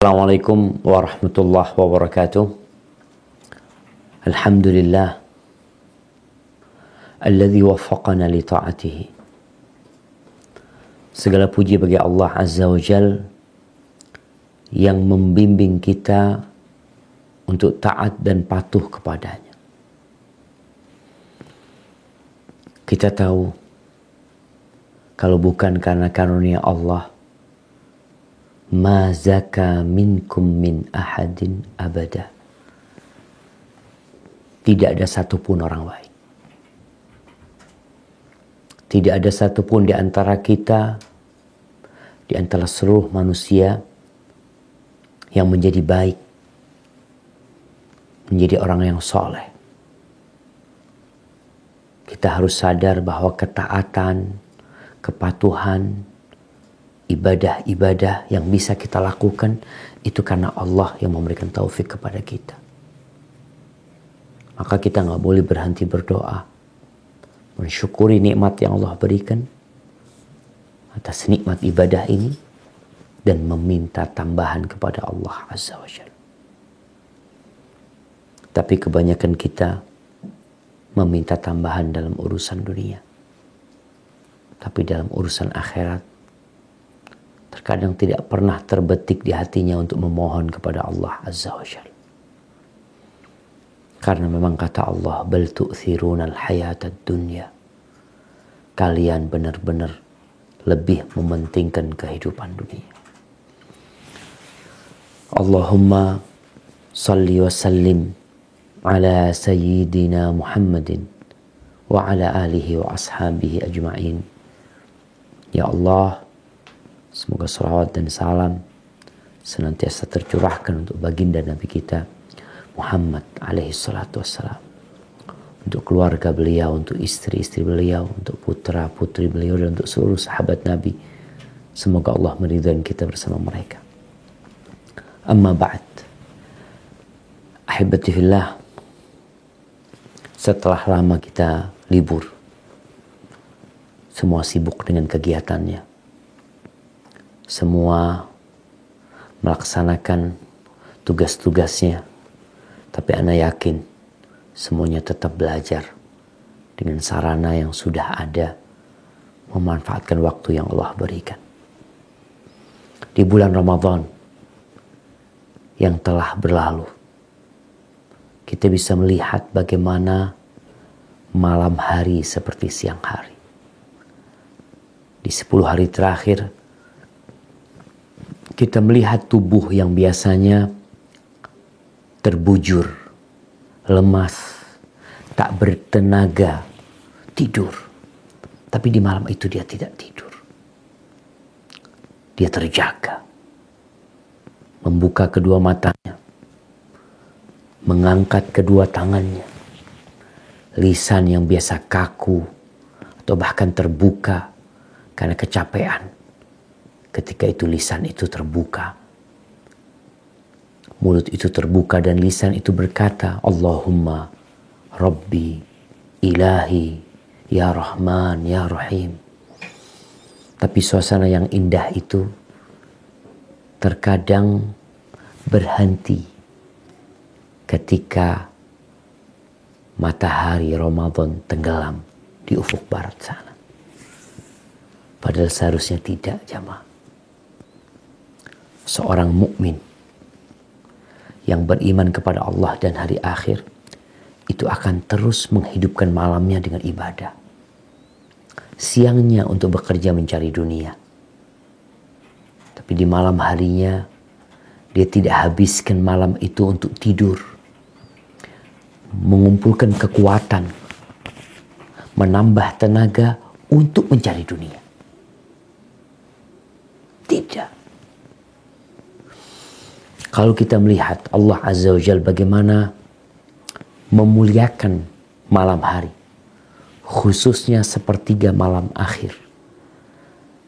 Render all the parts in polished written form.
Assalamualaikum warahmatullahi wabarakatuh. Alhamdulillah alladzi waffaqana li ta'atihi. Segala puji bagi Allah Azza wa Jal yang membimbing kita untuk taat dan patuh kepadanya. Kita tahu kalau bukan karena karunia Allah, ma zaka minkum min ahadin abada. Tidak ada satupun orang baik. Tidak ada satupun di antara kita, di antara seluruh manusia yang menjadi baik, menjadi orang yang soleh. Kita harus sadar bahwa ketaatan, kepatuhan, ibadah-ibadah yang bisa kita lakukan itu karena Allah yang memberikan taufik kepada kita. Maka kita gak boleh berhenti berdoa, mensyukuri nikmat yang Allah berikan atas nikmat ibadah ini dan meminta tambahan kepada Allah Azza wa Jalla. Tapi kebanyakan kita meminta tambahan dalam urusan dunia, tapi dalam urusan akhirat terkadang tidak pernah terbetik di hatinya untuk memohon kepada Allah Azza wa Jalla. Karena memang kata Allah, bal tu'thirunal hayatad dunya. Kalian benar-benar lebih mementingkan kehidupan dunia. Allahumma salli wa sallim ala sayyidina Muhammadin wa ala alihi wa ashabihi ajma'in. Ya Allah, semoga salawat dan salam senantiasa tercurahkan untuk baginda Nabi kita Muhammad alaihi salatu wassalam, untuk keluarga beliau, untuk istri-istri beliau, untuk putra-putri beliau, dan untuk seluruh sahabat Nabi. Semoga Allah meridhai kita bersama mereka. Amma ba'd. Ahibati fillah, setelah lama kita libur, semua sibuk dengan kegiatannya, semua melaksanakan tugas-tugasnya, tapi ana yakin semuanya tetap belajar dengan sarana yang sudah ada, memanfaatkan waktu yang Allah berikan. Di bulan Ramadan yang telah berlalu, kita bisa melihat bagaimana malam hari seperti siang hari. Di 10 hari terakhir, kita melihat tubuh yang biasanya terbujur, lemas, tak bertenaga, tidur. Tapi di malam itu dia tidak tidur. Dia terjaga. Membuka kedua matanya. Mengangkat kedua tangannya. Lisan yang biasa kaku atau bahkan terbuka karena kecapean. Ketika itu lisan itu terbuka. Mulut itu terbuka dan lisan itu berkata, Allahumma Rabbi Ilahi Ya Rahman Ya Rahim. Tapi suasana yang indah itu terkadang berhenti ketika matahari Ramadan tenggelam di ufuk barat sana. Padahal seharusnya tidak, jamaah. Seorang mukmin yang beriman kepada Allah dan hari akhir itu akan terus menghidupkan malamnya dengan ibadah, siangnya untuk bekerja mencari dunia, tapi di malam harinya dia tidak habiskan malam itu untuk tidur, mengumpulkan kekuatan, menambah tenaga untuk mencari dunia. Tidak. Kalau kita melihat Allah Azza wa Jalla bagaimana memuliakan malam hari, khususnya sepertiga malam akhir,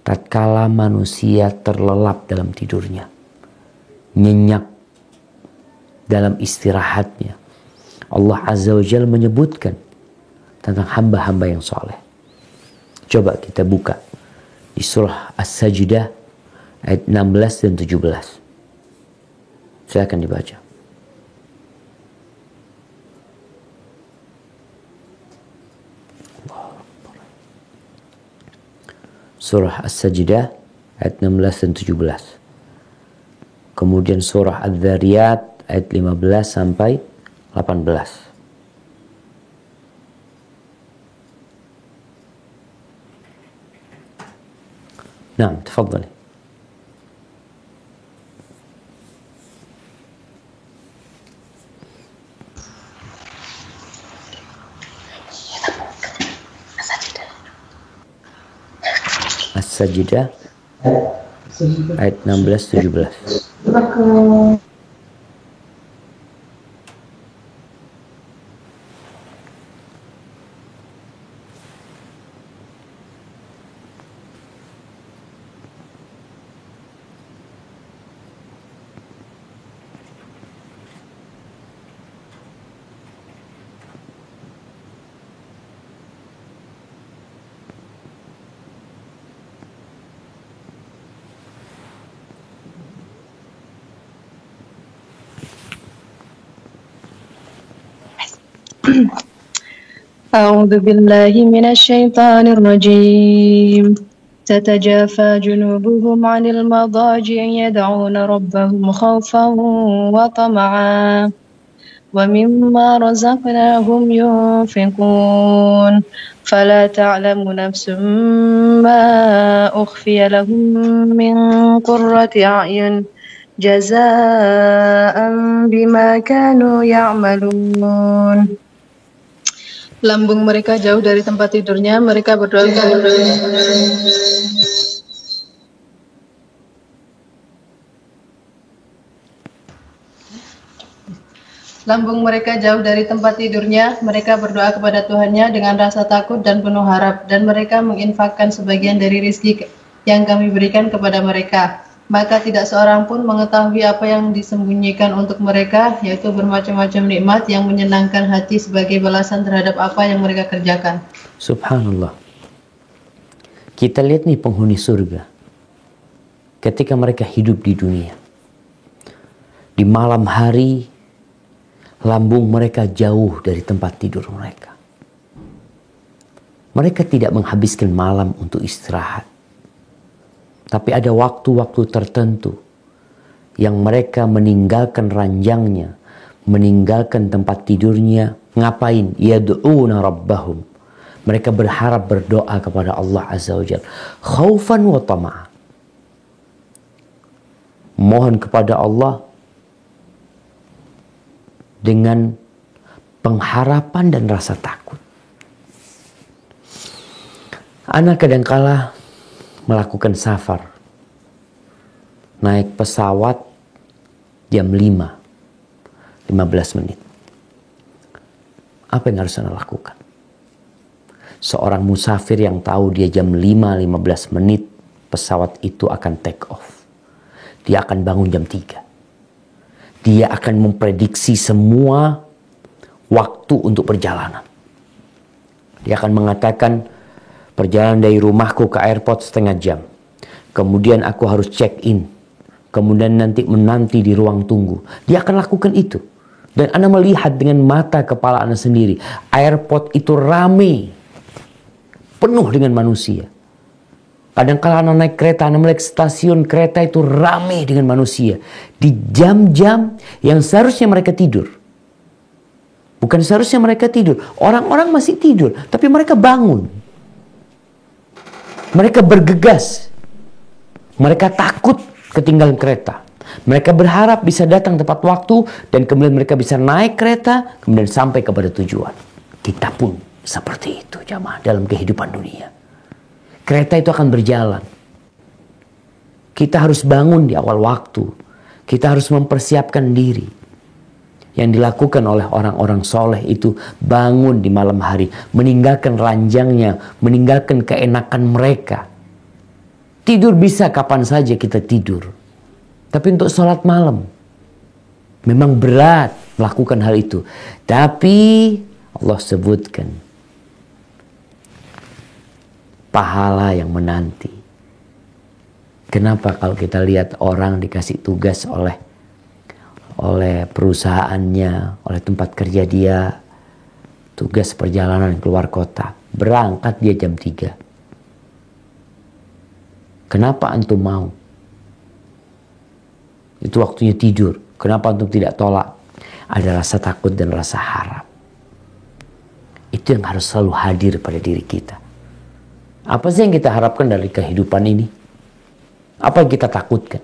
tatkala manusia terlelap dalam tidurnya, nyenyak dalam istirahatnya, Allah Azza wa Jalla menyebutkan tentang hamba-hamba yang soleh. Coba kita buka di surah As-Sajdah ayat 16 dan 17. Silakan dibaca. Surah As-Sajdah ayat 16 dan 17. Kemudian surah Adz-Dzariyat ayat 15 sampai 18. نعم تفضلي. As-Sajdah ayat 16-17. أعوذ بالله من الشيطان الرجيم تتجافى جنوبهم عن المضاجع يدعون ربهم خوفا وطمعا ومما رزقناهم ينفقون فلا تعلم نفس ما أخفي لهم من قرة أعين جزاء بما كانوا يعملون. Lambung mereka jauh dari tempat tidurnya, mereka berdoa Lambung mereka jauh dari tempat tidurnya, mereka berdoa kepada Tuhannya dengan rasa takut dan penuh harap, dan mereka menginfakkan sebagian dari rizki yang kami berikan kepada mereka. Maka tidak seorang pun mengetahui apa yang disembunyikan untuk mereka, yaitu bermacam-macam nikmat yang menyenangkan hati sebagai balasan terhadap apa yang mereka kerjakan. Subhanallah. Kita lihat nih penghuni surga. Ketika mereka hidup di dunia. Di malam hari, lambung mereka jauh dari tempat tidur mereka. Mereka tidak menghabiskan malam untuk istirahat. Tapi ada waktu-waktu tertentu yang mereka meninggalkan ranjangnya, meninggalkan tempat tidurnya. Ngapain? Yad'una rabbahum. Mereka berharap berdoa kepada Allah Azza wa Jalla. Khaufan wa tama'a. Mohon kepada Allah dengan pengharapan dan rasa takut. Anak kadangkala melakukan safar, naik pesawat jam 5:15. Apa yang harus Anda lakukan? Seorang musafir yang tahu dia jam 5:15 pesawat itu akan take off. Dia akan bangun jam 3. Dia akan memprediksi semua waktu untuk perjalanan. Dia akan mengatakan, perjalanan dari rumahku ke airport 1/2 jam. Kemudian aku harus check in. Kemudian nanti menanti di ruang tunggu. Dia akan lakukan itu. Dan Anda melihat dengan mata kepala Anda sendiri. Airport itu ramai. Penuh dengan manusia. Kadang-kala Anda naik kereta, Anda melihat stasiun kereta itu ramai dengan manusia. Di jam-jam yang seharusnya mereka tidur. Bukan seharusnya mereka tidur. Orang-orang masih tidur. Tapi mereka bangun. Mereka bergegas. Mereka takut ketinggalan kereta. Mereka berharap bisa datang tepat waktu. Dan kemudian mereka bisa naik kereta. Kemudian sampai kepada tujuan. Kita pun seperti itu jamaah dalam kehidupan dunia. Kereta itu akan berjalan. Kita harus bangun di awal waktu. Kita harus mempersiapkan diri. Yang dilakukan oleh orang-orang soleh itu bangun di malam hari. Meninggalkan ranjangnya. Meninggalkan keenakan mereka. Tidur bisa kapan saja kita tidur. Tapi untuk sholat malam. Memang berat melakukan hal itu. Tapi Allah sebutkan. Pahala yang menanti. Kenapa kalau kita lihat orang dikasih tugas oleh oleh perusahaannya, oleh tempat kerja dia, tugas perjalanan keluar kota. Berangkat dia jam 3. Kenapa antum mau? Itu waktunya tidur. Kenapa antum tidak tolak? Ada rasa takut dan rasa harap. Itu yang harus selalu hadir pada diri kita. Apa sih yang kita harapkan dari kehidupan ini? Apa yang kita takutkan?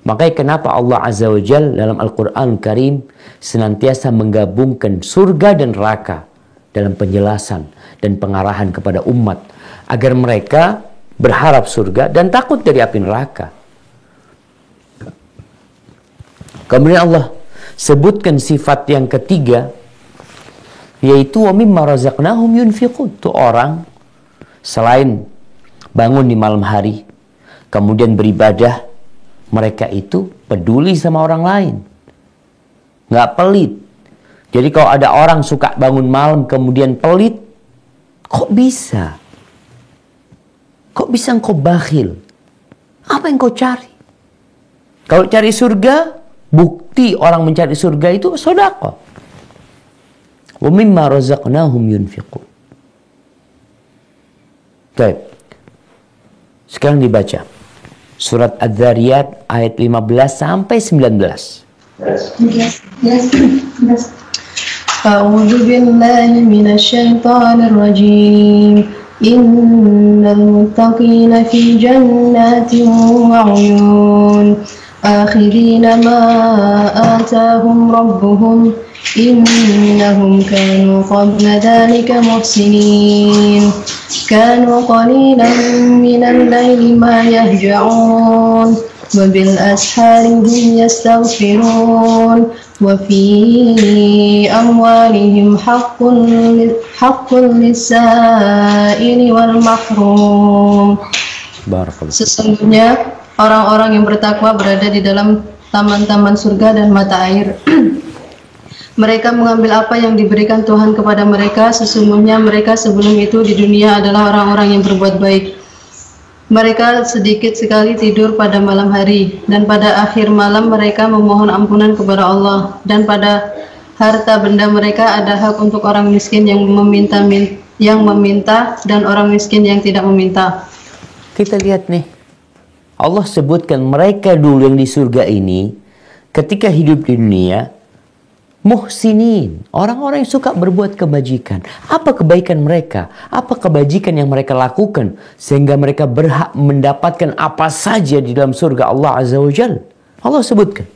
Makanya kenapa Allah Azza wa Jalla dalam Al-Quran Karim senantiasa menggabungkan surga dan neraka dalam penjelasan dan pengarahan kepada umat agar mereka berharap surga dan takut dari api neraka. Kemudian Allah sebutkan sifat yang ketiga, yaitu wa mimma razaqnahum yunfiqun. Itu orang selain bangun di malam hari, kemudian beribadah, mereka itu peduli sama orang lain. Nggak pelit. Jadi kalau ada orang suka bangun malam kemudian pelit, kok bisa? Kok bisa engkau bakhil? Apa yang kau cari? Kalau cari surga, bukti orang mencari surga itu sedekah. Wa mimma razaqnahum yunfiqun. Baik. Sekarang dibaca surat Adz-Dzariyat ayat 15 sampai 19. A'udzu billahi minasyaitonir rajim. Innal muttaqina fi jannatin wa 'uyun. Akhirina ma atahum rabbuhum innahum kanu qabla dhalika muhsinin. Kanu qalilan minal laili ma yahja'un wa bil ashari hum yastaghfirun wa fi amwalihim haqqun lis-sa'ili wal mahrum. Sesungguhnya orang-orang yang bertakwa berada di dalam taman-taman surga dan mata air. Mereka mengambil apa yang diberikan Tuhan kepada mereka. Sesungguhnya mereka sebelum itu di dunia adalah orang-orang yang berbuat baik. Mereka sedikit sekali tidur pada malam hari, dan pada akhir malam mereka memohon ampunan kepada Allah. Dan pada harta benda mereka ada hak untuk orang miskin yang meminta dan orang miskin yang tidak meminta. Kita lihat nih, Allah sebutkan mereka dulu yang di surga ini ketika hidup di dunia muhsinin, orang-orang yang suka berbuat kebajikan. Apa kebaikan mereka? Apa kebajikan yang mereka lakukan sehingga mereka berhak mendapatkan apa saja di dalam surga Allah Azza wa Jalla? Allah sebutkan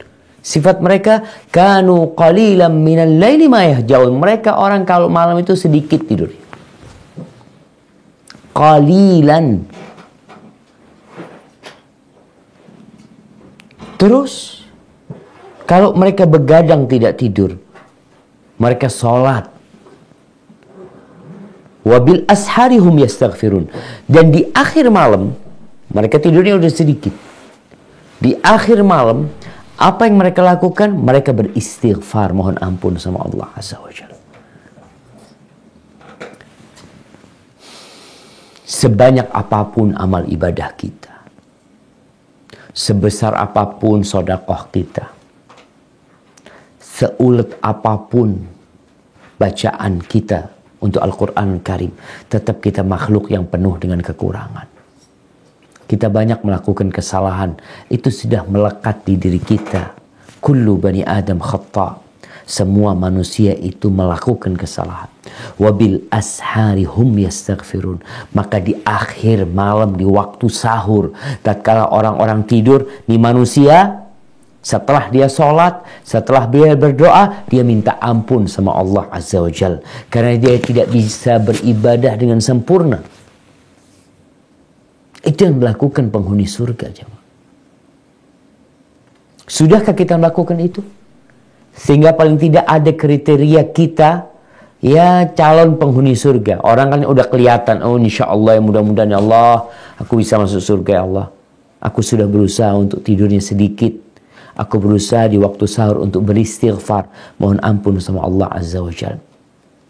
sifat mereka, kanu qalilan minal laili ma yahjaun. Mereka orang kalau malam itu sedikit tidur. Qalilan. Terus kalau mereka begadang tidak tidur, mereka sholat. Wabil ashari hum yastaghfirun. Dan di akhir malam, mereka tidurnya udah sedikit. Di akhir malam, apa yang mereka lakukan? Mereka beristighfar, mohon ampun sama Allah Azza wa Jalla. Sebanyak apapun amal ibadah kita, sebesar apapun sedekah kita, seulet apapun bacaan kita untuk Al-Quran Karim, tetap kita makhluk yang penuh dengan kekurangan. Kita banyak melakukan kesalahan. Itu sudah melekat di diri kita. Kullu bani Adam khata'. Semua manusia itu melakukan kesalahan. Wabil ashari hum yastaghfirun. Maka di akhir malam, di waktu sahur, tatkala orang-orang tidur, nih manusia, setelah dia sholat, setelah dia berdoa, dia minta ampun sama Allah Azza wa Jal. Karena dia tidak bisa beribadah dengan sempurna. Itu yang dilakukan penghuni surga. Sudahkah kita melakukan itu? Sehingga paling tidak ada kriteria kita, ya calon penghuni surga. Orang kan udah kelihatan, oh insya Allah ya mudah-mudahan ya Allah, aku bisa masuk surga ya Allah. Aku sudah berusaha untuk tidurnya sedikit. Aku berusaha di waktu sahur untuk beristighfar, mohon ampun sama Allah Azza wa Jalla.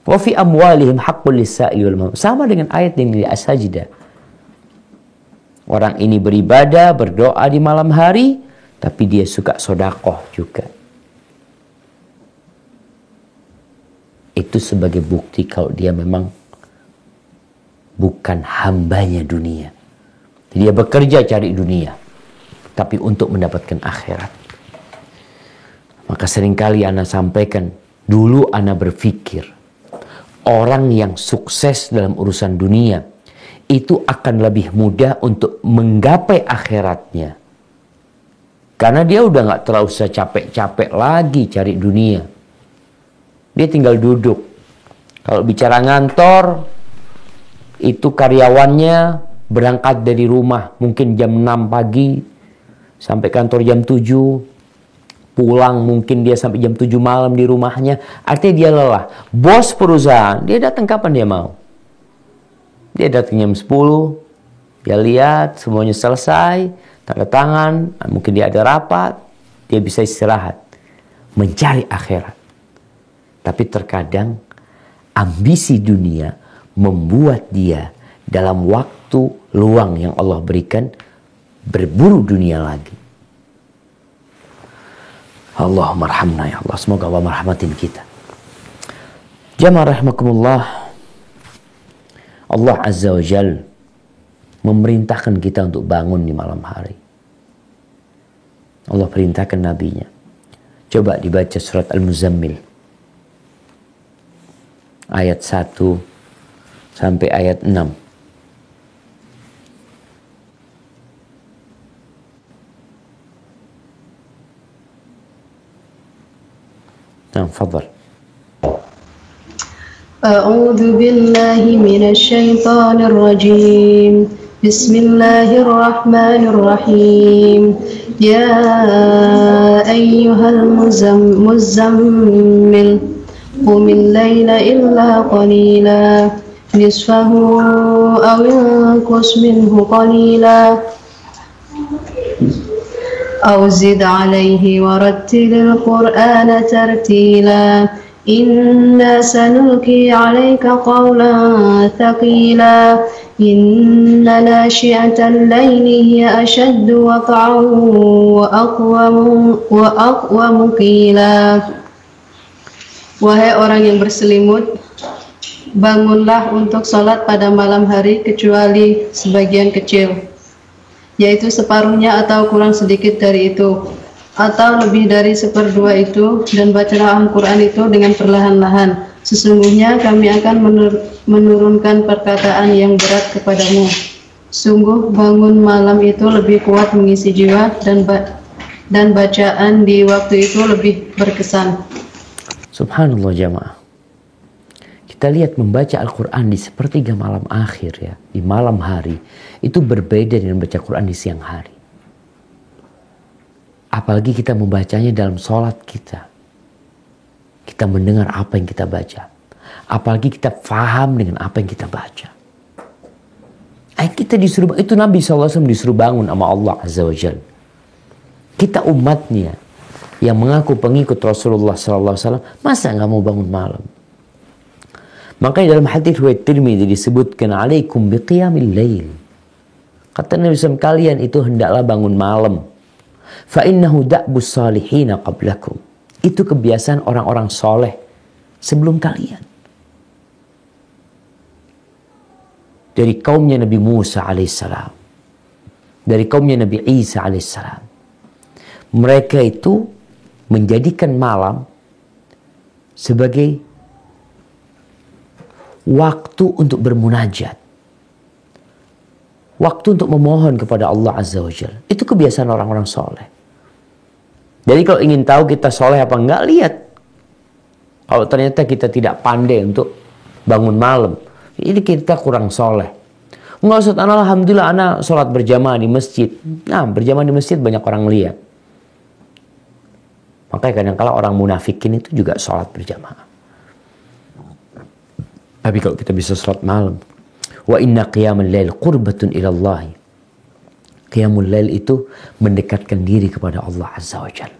Wa fi amwalihim haqqul lis-sa'il wal mahrum. Sama dengan ayat yang di As-Sajdah. Orang ini beribadah, berdoa di malam hari, tapi dia suka sodakoh juga. Itu sebagai bukti kalau dia memang bukan hambanya dunia. Dia bekerja cari dunia, tapi untuk mendapatkan akhirat. Maka seringkali ana sampaikan, dulu ana berpikir, orang yang sukses dalam urusan dunia, itu akan lebih mudah untuk menggapai akhiratnya. Karena dia udah gak terlalu usah capek-capek lagi cari dunia. Dia tinggal duduk. Kalau bicara ngantor, itu karyawannya berangkat dari rumah mungkin jam 6 pagi sampai kantor jam 7. Pulang mungkin dia sampai jam 7 malam di rumahnya. Artinya dia lelah. Bos perusahaan, dia datang kapan dia mau. Dia datang jam 10. Dia lihat semuanya selesai. Tanda tangan. Mungkin dia ada rapat. Dia bisa istirahat. Mencari akhirat. Tapi terkadang ambisi dunia membuat dia dalam waktu luang yang Allah berikan berburu dunia lagi. Allahumma arhamna ya Allah. Semoga Allah merahmatin kita. Jamaah rahimakumullah. Allah Azza wa Jal memerintahkan kita untuk bangun di malam hari. Allah perintahkan nabinya. Coba dibaca surat Al-Muzammil. Ayat 1 sampai ayat 6. تفضل. أعوذ بالله من الشيطان الرجيم. بسم الله الرحمن الرحيم. يا أيها المزمل قم الليل إلا قليلا نصفه أو انقص منه قليلا أو زد عليه ورتل القرآن ترتيلا إنا سنلقي عليك قولا ثقيلا إن ناشئة الليل هي أشد وقعا وأقوم قيلا. Wahai orang yang berselimut, bangunlah untuk sholat pada malam hari kecuali sebagian kecil, yaitu separuhnya atau kurang sedikit dari itu, atau lebih dari seperdua itu, dan bacalah Al-Quran itu dengan perlahan-lahan. Sesungguhnya kami akan menurunkan perkataan yang berat kepadamu. Sungguh bangun malam itu lebih kuat mengisi jiwa, dan bacaan di waktu itu lebih berkesan. Subhanallah jamaah. Kita lihat membaca Al-Quran di sepertiga malam akhir ya, di malam hari, itu berbeda dengan baca Quran di siang hari. Apalagi kita membacanya dalam sholat kita. Kita mendengar apa yang kita baca. Apalagi kita faham dengan apa yang kita baca. Kita disuruh, itu Nabi SAW disuruh bangun sama Allah Azza wa Jalla. Kita umatnya yang mengaku pengikut Rasulullah SAW, masa nggak mau bangun malam? Makanya dalam hadis riwayat Tirmidzi disebutkan, alaikum biqiyamil lail. Kata Nabi SAW, kalian itu hendaklah bangun malam. Fa innahu da'bus salihina qablakum. Itu kebiasaan orang-orang soleh sebelum kalian. Dari kaumnya Nabi Musa alaihissalam, dari kaumnya Nabi Isa alaihissalam, mereka itu menjadikan malam sebagai waktu untuk bermunajat, waktu untuk memohon kepada Allah Azza wa Jalla. Itu kebiasaan orang-orang soleh. Jadi kalau ingin tahu kita soleh apa enggak, lihat. Kalau ternyata kita tidak pandai untuk bangun malam, ini kita kurang soleh. Enggak Ustaz, alhamdulillah ana sholat berjamaah di masjid. Nah, berjamaah di masjid banyak orang lihat. Makanya kadang-kala orang munafikin itu juga sholat berjamaah. Tapi kalau kita bisa sholat malam, wa inna qiyamul lail qurbatun ilallahi. Qiyamul lail itu mendekatkan diri kepada Allah Azza wa Jalla.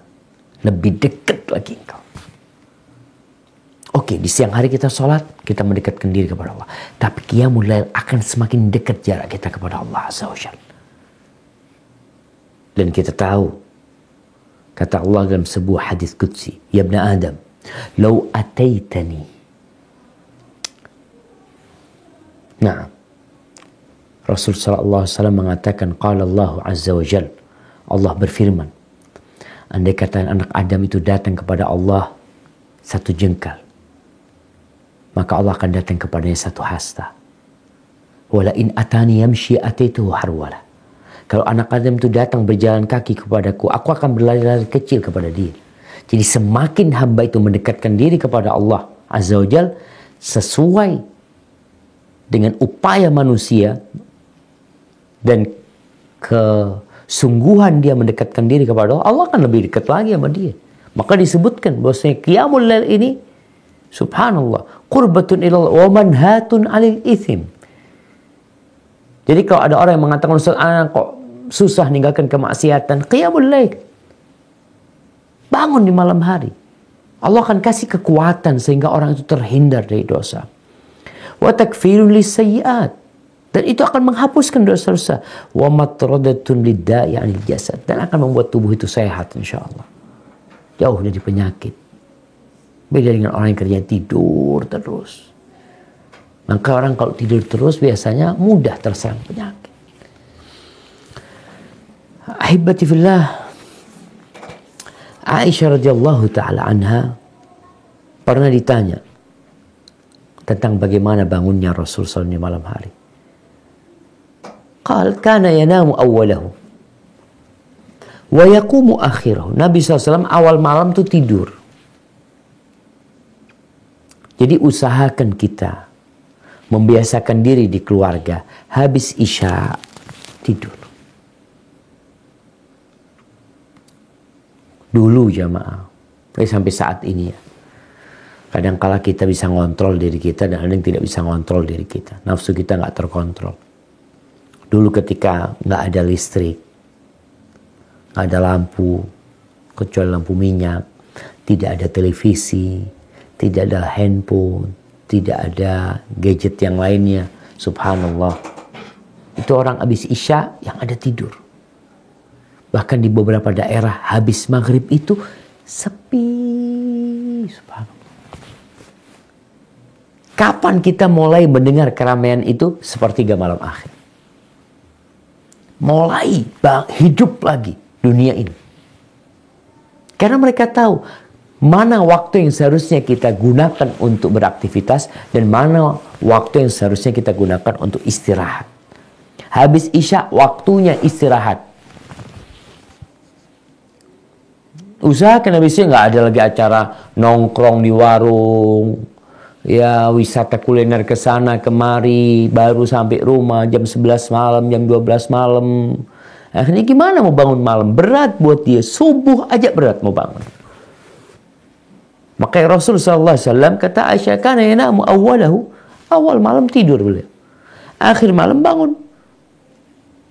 Lebih dekat lagi engkau. Oke, di siang hari kita sholat, kita mendekatkan diri kepada Allah. Tapi qiyamul lail akan semakin dekat jarak kita kepada Allah Azza wa Jalla. Dan kita tahu Kata Allah dalam sebuah hadis qudsi, "Ya ibn Adam, law ataitani." Nah, Rasul sallallahu alaihi wasallam mengatakan, qala Allah azza wa jalla, Allah berfirman, andai kata anak Adam itu datang kepada Allah satu jengkal, maka Allah akan datang kepadanya satu hasta. Wala in atani yamshi ataituhu harwala. Kalau anak Adam itu datang berjalan kaki kepadaku, aku akan berlari-lari kecil kepada dia. Jadi semakin hamba itu mendekatkan diri kepada Allah Azza wa Jal, sesuai dengan upaya manusia dan kesungguhan dia mendekatkan diri kepada Allah, Allah akan lebih dekat lagi sama dia. Maka disebutkan bahwasanya qiyamul lail ini, subhanallah, qurbatun ilallah wa manhatun 'anil itsm. Jadi kalau ada orang yang mengatakan, Ustaz, kok susah ninggalkan kemaksiatan, qiyamul lail, bangun di malam hari, Allah akan kasih kekuatan sehingga orang itu terhindar dari dosa. Wa takfirun lisayyi'at, dan itu akan menghapuskan dosa-dosa. Wa matradatun lidda'i 'anil jasad, dan akan membuat tubuh itu sehat insyaallah, jauh dari penyakit. Beda dengan orang yang kerjanya tidur terus. Maka orang kalau tidur terus biasanya mudah terserang penyakit. Ahibati fillah, Aisyah radhiyallahu taala anha pernah ditanya tentang bagaimana bangunnya Rasul sallallahu alaihi wasallam di malam hari. Qal kana yanamu awwalahu wa yaqumu akhirahu. Nabi SAW awal malam tuh tidur. Jadi usahakan kita membiasakan diri di keluarga, habis isya tidur. Dulu jamaah, sampai saat ini ya, kadangkala kita bisa ngontrol diri kita dan ada yang tidak bisa ngontrol diri kita. Nafsu kita nggak terkontrol. Dulu ketika nggak ada listrik, nggak ada lampu, kecuali lampu minyak, tidak ada televisi, tidak ada handphone, tidak ada gadget yang lainnya, subhanallah, itu orang habis isya yang ada tidur. Bahkan di beberapa daerah habis maghrib itu sepi, subhanallah. Kapan kita mulai mendengar keramaian itu? Sepertiga malam akhir. Mulai hidup lagi dunia ini. Karena mereka tahu mana waktu yang seharusnya kita gunakan untuk beraktivitas dan mana waktu yang seharusnya kita gunakan untuk istirahat. Habis isya waktunya istirahat. Usahakan habisnya nggak ada lagi acara nongkrong di warung, ya wisata kuliner ke sana kemari, baru sampai rumah jam 11 malam, jam 12 malam. Akhirnya gimana mau bangun malam? Berat buat dia. Subuh aja berat mau bangun. Makanya Rasul SAW kata Aisyah, kana yanamu awwalahu, awal malam tidur beliau, akhir malam bangun.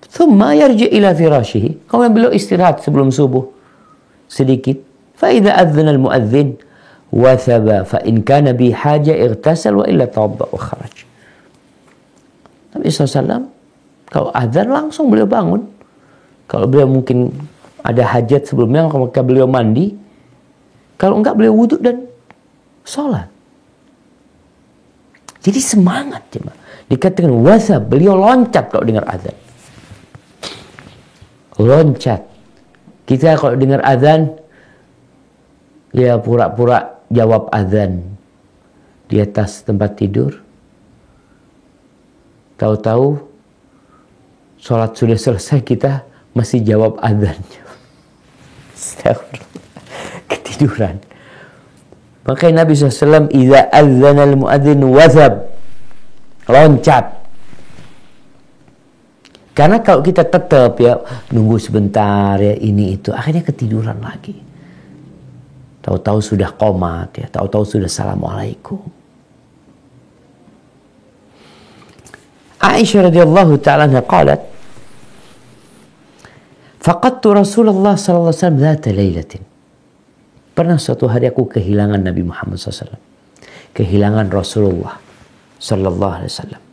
Thumma yarji ila firashihi, kemudian beliau istirahat sebelum subuh sedikit. Fa idza adzana al muadzin wa thaba fa in kana bi haja ightasal wa illa tawadda wa kharaj. Nabi SAW kalau azan langsung beliau bangun. Kalau beliau mungkin ada hajat sebelumnya, maka beliau mandi. Kalau enggak beliau wudhu dan sholat. Jadi semangat cuma. Dikatakan wasab, beliau loncat kalau dengar azan. Loncat. Kita kalau dengar azan, ya pura-pura jawab azan di atas tempat tidur. Tahu-tahu sholat sudah selesai, kita masih jawab azannya. Ketiduran. Makanya Nabi SAW idza adzana al-muadzin wazab, loncat. Karena kalau kita tetap ya nunggu sebentar ya ini itu, akhirnya ketiduran lagi. Tahu-tahu sudah qomat ya, tahu-tahu sudah assalamualaikum. Aisyah radhiyallahu ta'ala anha qalat, faqadtu Rasulullah sallallahu alaihi wasallam dzata lailatin. Pernah suatu hari aku kehilangan Nabi Muhammad SAW. Kehilangan Rasulullah sallallahu alaihi wasallam.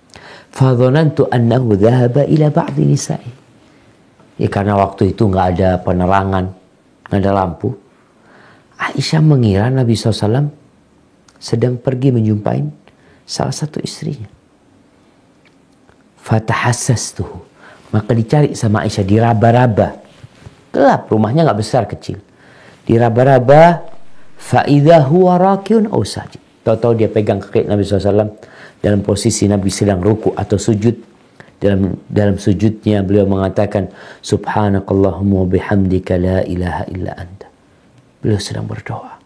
Fadhanantu annahu dhahaba ila ba'di nisa'i. Ya karena waktu itu nggak ada penerangan, ada lampu. Aisyah mengira Nabi SAW sedang pergi menjumpai salah satu istrinya. Fatahassastuhu, maka dicari sama Aisyah, diraba-raba. Gelap, rumahnya nggak besar, kecil. Diraba-raba, fa'idha huwa rakiun aw sajid. Tahu-tahu dia pegang kaki Nabi SAW dalam posisi Nabi sedang ruku atau sujud. Dalam sujudnya beliau mengatakan, Subhanakallahumma bihamdika la ilaha illa anta. Beliau sedang berdoa.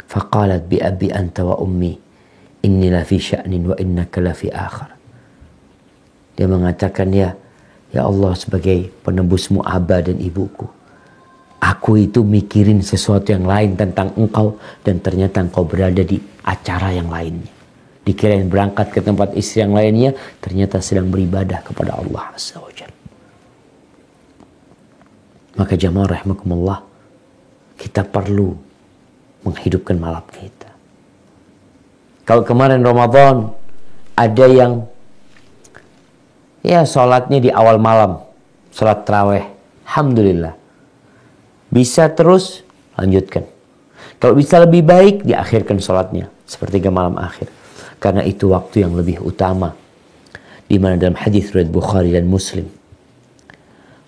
Faqalat bi abi anta wa ummi inni la fi sya'nin wa innaka la fi akhar. Dia mengatakan, ya Allah, sebagai penebusmu Aba dan ibuku, aku itu mikirin sesuatu yang lain tentang engkau, dan ternyata engkau berada di acara yang lainnya. Dikirain berangkat ke tempat istri yang lainnya, ternyata sedang beribadah kepada Allah Azza wa Jalla. Maka jamaah rahimakumullah, kita perlu menghidupkan malam kita. Kalau kemarin Ramadan ada yang sholatnya di awal malam, sholat tarawih, alhamdulillah. Bisa terus, lanjutkan. Kalau bisa lebih baik, diakhirkan sholatnya sepertiga malam akhir. Karena itu waktu yang lebih utama. Di mana dalam hadis riwayat Bukhari dan Muslim,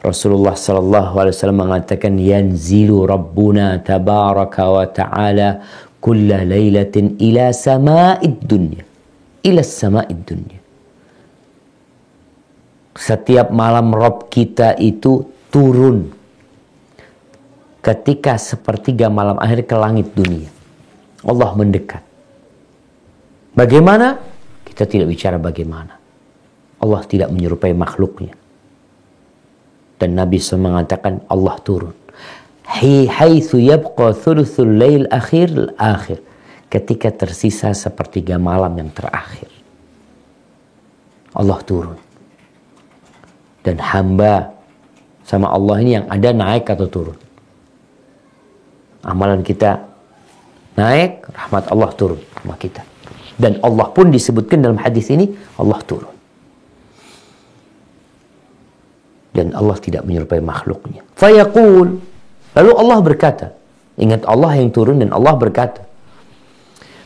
Rasulullah SAW mengatakan, yanzilu Rabbuna tabaraka wa ta'ala kulla laylatin ila sama'id dunya. Ila sama'id dunya. Setiap malam Rabb kita itu turun ketika sepertiga malam akhir ke langit dunia. Allah mendekat. Bagaimana? Kita tidak bicara bagaimana. Allah tidak menyerupai makhluknya. Dan Nabi SAW mengatakan Allah turun. Haitsu yabqa thuluthul lail akhir. Ketika tersisa sepertiga malam yang terakhir, Allah turun. Dan hamba sama Allah ini yang ada naik atau turun. Amalan kita naik, rahmat Allah turun sama kita. Dan Allah pun disebutkan dalam hadis ini, Allah turun. Dan Allah tidak menyerupai makhluknya. Fayaqul, lalu Allah berkata, ingat Allah yang turun dan Allah berkata,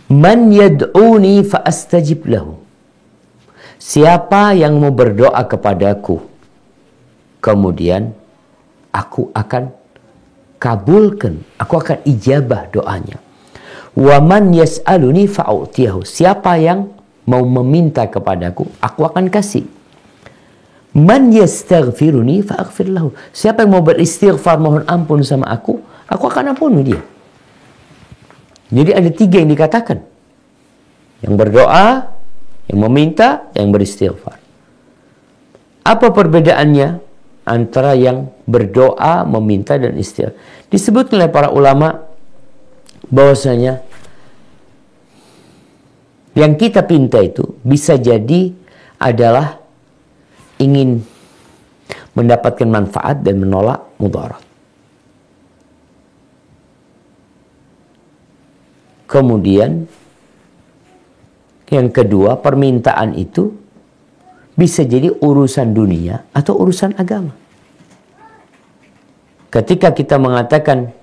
man yad'uni fa astajib lahu. Siapa yang mau berdoa kepadaku, kemudian aku akan kabulkan, aku akan ijabah doanya. Wa man yas'aluni fa'utiyahu. Siapa yang mau meminta kepadaku, aku akan kasih. Man yastaghfiruni fa'aghfir lahu. Siapa yang mau beristighfar, mohon ampun sama aku akan ampuni dia. Jadi ada 3 yang dikatakan. Yang berdoa, yang meminta, yang beristighfar. Apa perbedaannya antara yang berdoa, meminta, dan istighfar? Disebut oleh para ulama bahwasanya yang kita pinta itu bisa jadi adalah ingin mendapatkan manfaat dan menolak mudarat. Kemudian yang kedua, permintaan itu bisa jadi urusan dunia atau urusan agama. Ketika kita mengatakan,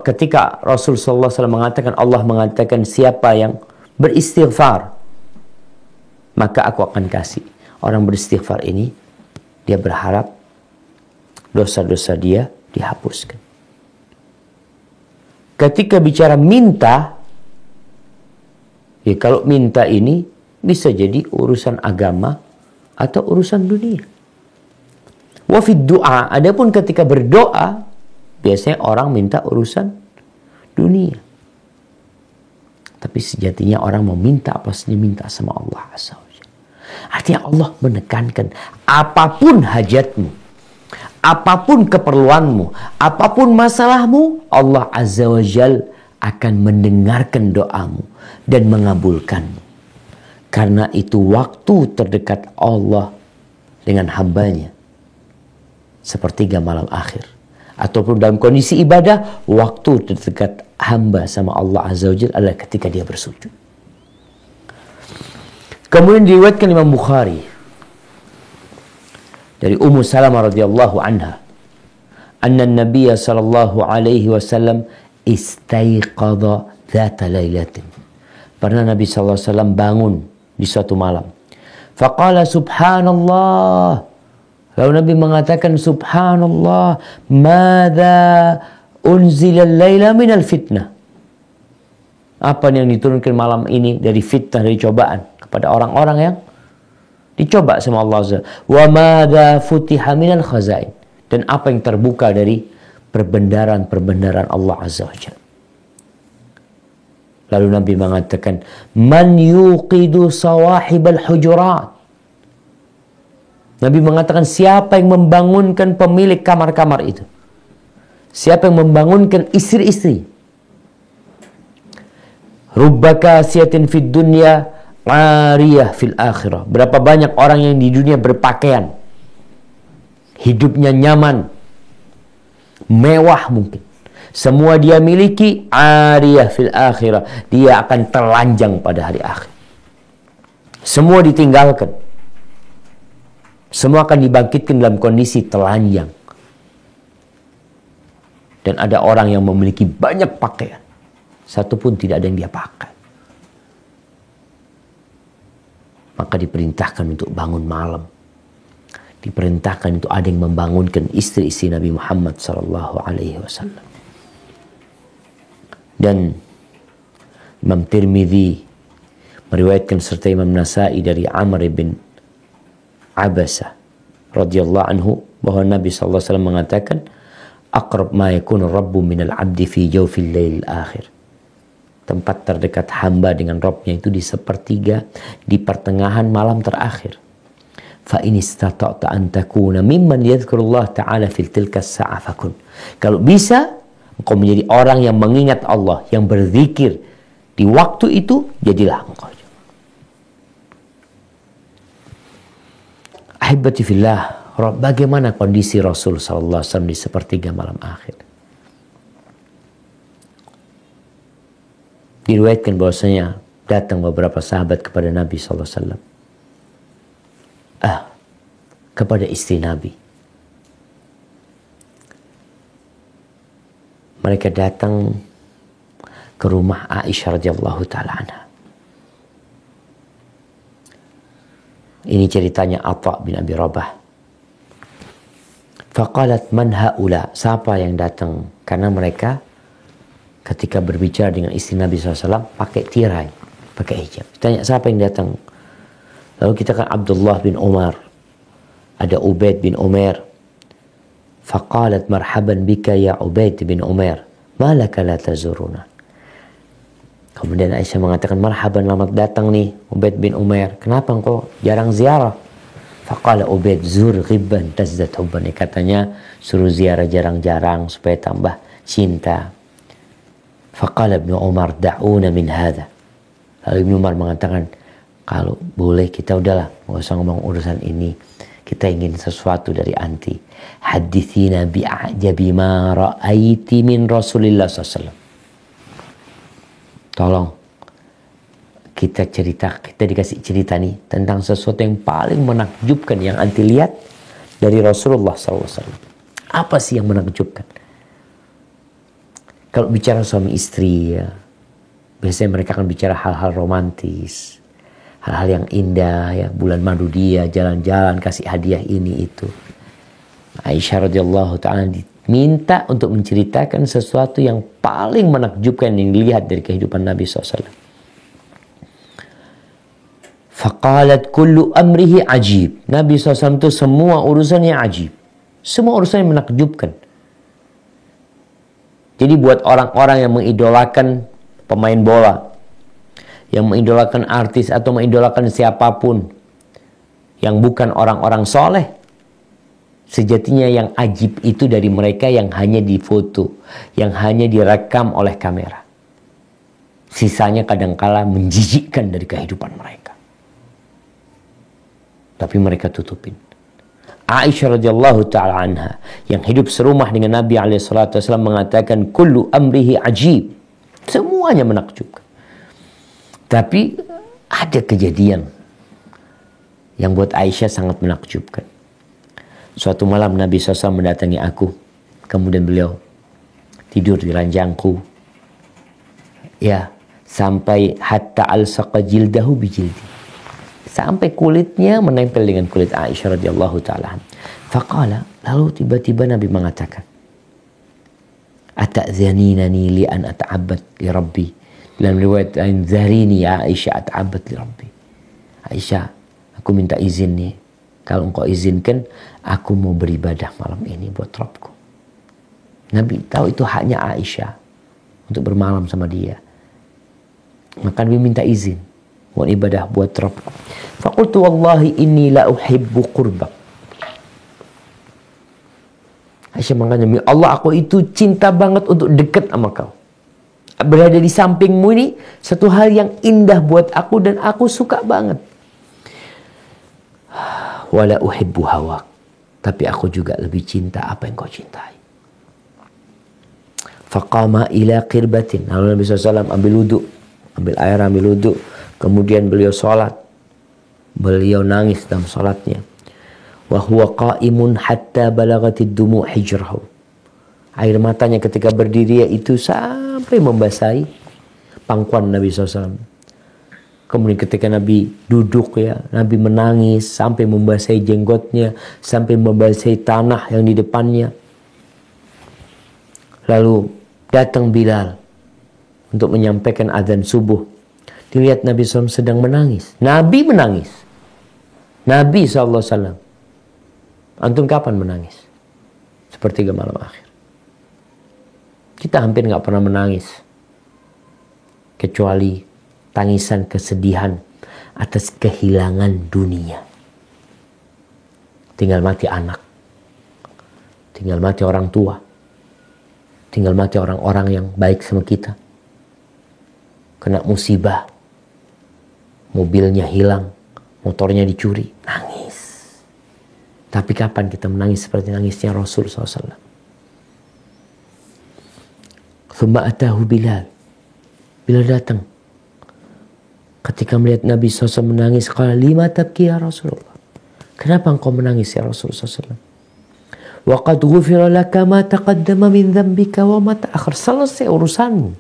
ketika Rasul SAW mengatakan, Allah mengatakan siapa yang beristighfar, maka aku akan kasih. Orang beristighfar ini, dia berharap dosa-dosa dia dihapuskan. Ketika bicara minta, ya kalau minta ini bisa jadi urusan agama atau urusan dunia. Wa fid du'a, adapun ketika berdoa, biasanya orang minta urusan dunia. Tapi sejatinya orang mau minta apa saja, minta sama Allah Azza wa Jalla. Artinya Allah menekankan, apapun hajatmu, apapun keperluanmu, apapun masalahmu, Allah Azza wa Jalla akan mendengarkan doamu dan mengabulkanmu. Karena itu waktu terdekat Allah dengan hambanya sepertiga malam akhir. Ataupun dalam kondisi ibadah, waktu terdekat hamba sama Allah Azza wa Jalla adalah ketika dia bersujud. Kemudian diriwayatkan Imam Bukhari dari Ummu Salamah radhiyallahu anha, anna Nabiya sallallahu alaihi wasallam istaiqadha dzata lailatin. Pernah Nabi sallallahu alaihi wasallam bangun di suatu malam. Faqala subhanallah. Lalu Nabi mengatakan subhanallah, madza unzila al-laila minal fitnah. Apa yang diturunkan malam ini dari fitnah, dari cobaan kepada orang-orang yang dicoba sama Allah Azza. Wa madza futiha minal khazain. Dan apa yang terbuka dari perbendaharaan-perbendaharaan Allah Azza wa Jalla. Lalu Nabi mengatakan, man yuqidu sawahibal hujurat. Nabi mengatakan, siapa yang membangunkan pemilik kamar-kamar itu? Siapa yang membangunkan istri-istri? Rubba kasiyatin fid dunya, ariyah fil akhirah. Berapa banyak orang yang di dunia berpakaian, hidupnya nyaman, mewah mungkin. Semua dia miliki, ariyah fil akhirah. Dia akan telanjang pada hari akhir. Semua ditinggalkan. Semua akan dibangkitkan dalam kondisi telanjang. Dan ada orang yang memiliki banyak pakaian, satu pun tidak ada yang dia pakai. Maka diperintahkan untuk bangun malam. Diperintahkan untuk ada yang membangunkan istri-istri Nabi Muhammad sallallahu alaihi wasallam. Dan Imam Tirmidzi meriwayatkan serta Imam Nasa'i dari Amr bin Abasa radhiyallahu anhu bahwa Nabi sallallahu alaihi wasallam mengatakan, aqrab ma yakunu rabbu minal abdi fi jawfil lail akhir. Tempat terdekat hamba dengan Rabbnya itu di sepertiga, di pertengahan malam terakhir. Fa in istata'ta an takuna mimman yadhkurullah ta'ala fil tilka as-sa'a fakun. Kalau bisa engkau menjadi orang yang mengingat Allah, yang berzikir di waktu itu, jadilah engkau. Ahibati fillah, bagaimana kondisi Rasul sallallahu alaihi wasallam di sepertiga malam akhir? Diriwayatkan bahwasanya datang beberapa sahabat kepada Nabi sallallahu alaihi wasallam. Kepada istri Nabi. Mereka datang ke rumah Aisyah radhiyallahu taala anha. Ini ceritanya Atha bin Abi Rabah. Faqalat man haula, siapa yang datang? Karena mereka ketika berbicara dengan istri Nabi SAW pakai tirai, pakai hijab. Tanya siapa yang datang? Lalu kita kan Abdullah bin Umar, ada Ubaid bin Umar. Faqalat marhaban bika ya Ubaid bin Umar, malaka la tazuruna. Kemudian Aisyah mengatakan, marhaban, selamat datang nih Ubaid bin Umar. Kenapa engkau jarang ziarah? Faqala Ubaid, zur ghibban tazdad hubban. Katanya suruh ziarah jarang-jarang supaya tambah cinta. Faqala Ibnu Umar, da'una min hadha. Lalu Ibnu Umar mengatakan, kalau boleh kita udahlah, nggak usah ngomong urusan ini. Kita ingin sesuatu dari anti. Hadithina bi'ajabi ma ra'aiti min Rasulillah SAW. Tolong kita dikasih cerita nih tentang sesuatu yang paling menakjubkan yang anti lihat dari Rasulullah SAW. Apa sih yang menakjubkan? Kalau bicara suami istri ya, biasanya mereka akan bicara hal-hal romantis, hal-hal yang indah ya, bulan madu dia, jalan-jalan, kasih hadiah ini itu. Aisyah radhiyallahu ta'ala diminta untuk menceritakan sesuatu yang paling menakjubkan yang dilihat dari kehidupan Nabi SAW. Faqalat kullu amrihi ajib. Nabi SAW itu semua urusannya ajib. Semua urusannya menakjubkan. Jadi buat orang-orang yang mengidolakan pemain bola, yang mengidolakan artis atau mengidolakan siapapun yang bukan orang-orang soleh, sejatinya yang ajib itu dari mereka yang hanya difoto, yang hanya direkam oleh kamera. Sisanya kadangkala menjijikkan dari kehidupan mereka. Tapi mereka tutupin. Aisyah radhiyallahu ta'ala anha yang hidup serumah dengan Nabi SAW mengatakan kullu amrihi ajib. Semuanya menakjubkan. Tapi ada kejadian yang buat Aisyah sangat menakjubkan. Suatu malam Nabi SAW mendatangi aku Kemudian beliau tidur di ranjangku. Ya, sampai hatta alsaqa jildahu bijildi. Sampai kulitnya menempel dengan kulit Aisyah radhiyallahu taala. Faqala, lalu tiba-tiba Nabi mengatakan, "Ata'dhaninani li an ata'abbad li Rabbi." Dalam riwayat lain, "Dharini ya Aisyah ata'abbad li Rabbi." Aisyah, aku minta izin nih. Kalau engkau izinkan, aku mau beribadah malam ini buat Rabbku. Nabi tahu itu haknya Aisyah untuk bermalam sama dia. Maka Nabi minta izin buat ibadah buat Rabbku. Faqultu wallahi inni la uhibbu qurbak. Aisyah mengatakan, demi Allah aku itu cinta banget untuk dekat sama kau. Berada di sampingmu ini satu hal yang indah buat aku dan aku suka banget. Wala uhibbu hawak. Tapi aku juga lebih cinta apa yang kau cintai. Faqama ila qirbatin. Lalu Nabi SAW ambil wudu. Ambil air, ambil wudu. Kemudian beliau sholat. Beliau nangis dalam sholatnya. Wa huwa qa'imun hatta balagatid dumu' hijrahu. Air matanya ketika berdiri itu sampai membasahi pangkuan Nabi SAW. Kemudian ketika Nabi duduk ya, Nabi menangis sampai membasahi jenggotnya, sampai membasahi tanah yang di depannya. Lalu datang Bilal untuk menyampaikan azan subuh. Dilihat Nabi SAW sedang menangis. Nabi menangis. Nabi SAW. Antum kapan menangis? Sepertiga malam akhir. Kita hampir nggak pernah menangis. Kecuali tangisan kesedihan atas kehilangan dunia. Tinggal mati anak. Tinggal mati orang tua. Tinggal mati orang-orang yang baik sama kita. Kena musibah. Mobilnya hilang. Motornya dicuri. Nangis. Tapi kapan kita menangis seperti nangisnya Rasul SAW? Thumma atahu Bilal. Bilal datang. Ketika melihat Nabi SAW menangis, qala lima tabki ya Rasulullah. Kenapa engkau menangis ya Rasulullah SAW? Wa qad ghufira laka ma taqaddama min dzambika wa ma ta'akhkhar. Selesai urusanmu.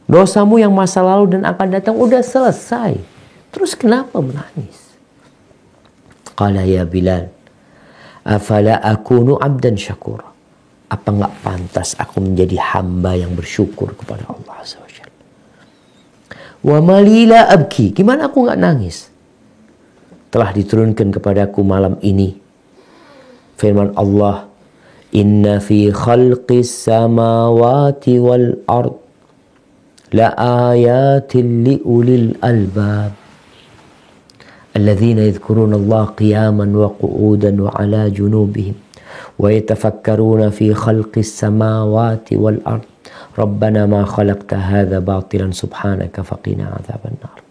Dosamu yang masa lalu dan akan datang udah selesai. Terus kenapa menangis? Qala ya Bilal, afala akunu abdan syakura. Apa enggak pantas aku menjadi hamba yang bersyukur kepada Allah Azza wa Jalla? Wa malila abki. Gimana aku enggak nangis? Telah diturunkan kepadaku malam ini firman Allah, inna fi khalqis samawati wal ard la ayatin li ulil albab alladzina yadhkuruna Allah qiyaman wa qu'udan wa ala junubihim wa yatafakkaruna fi khalqis samawati wal ard rabbana ma khalaqta hadza batilan subhanaka faqina adzaban nar.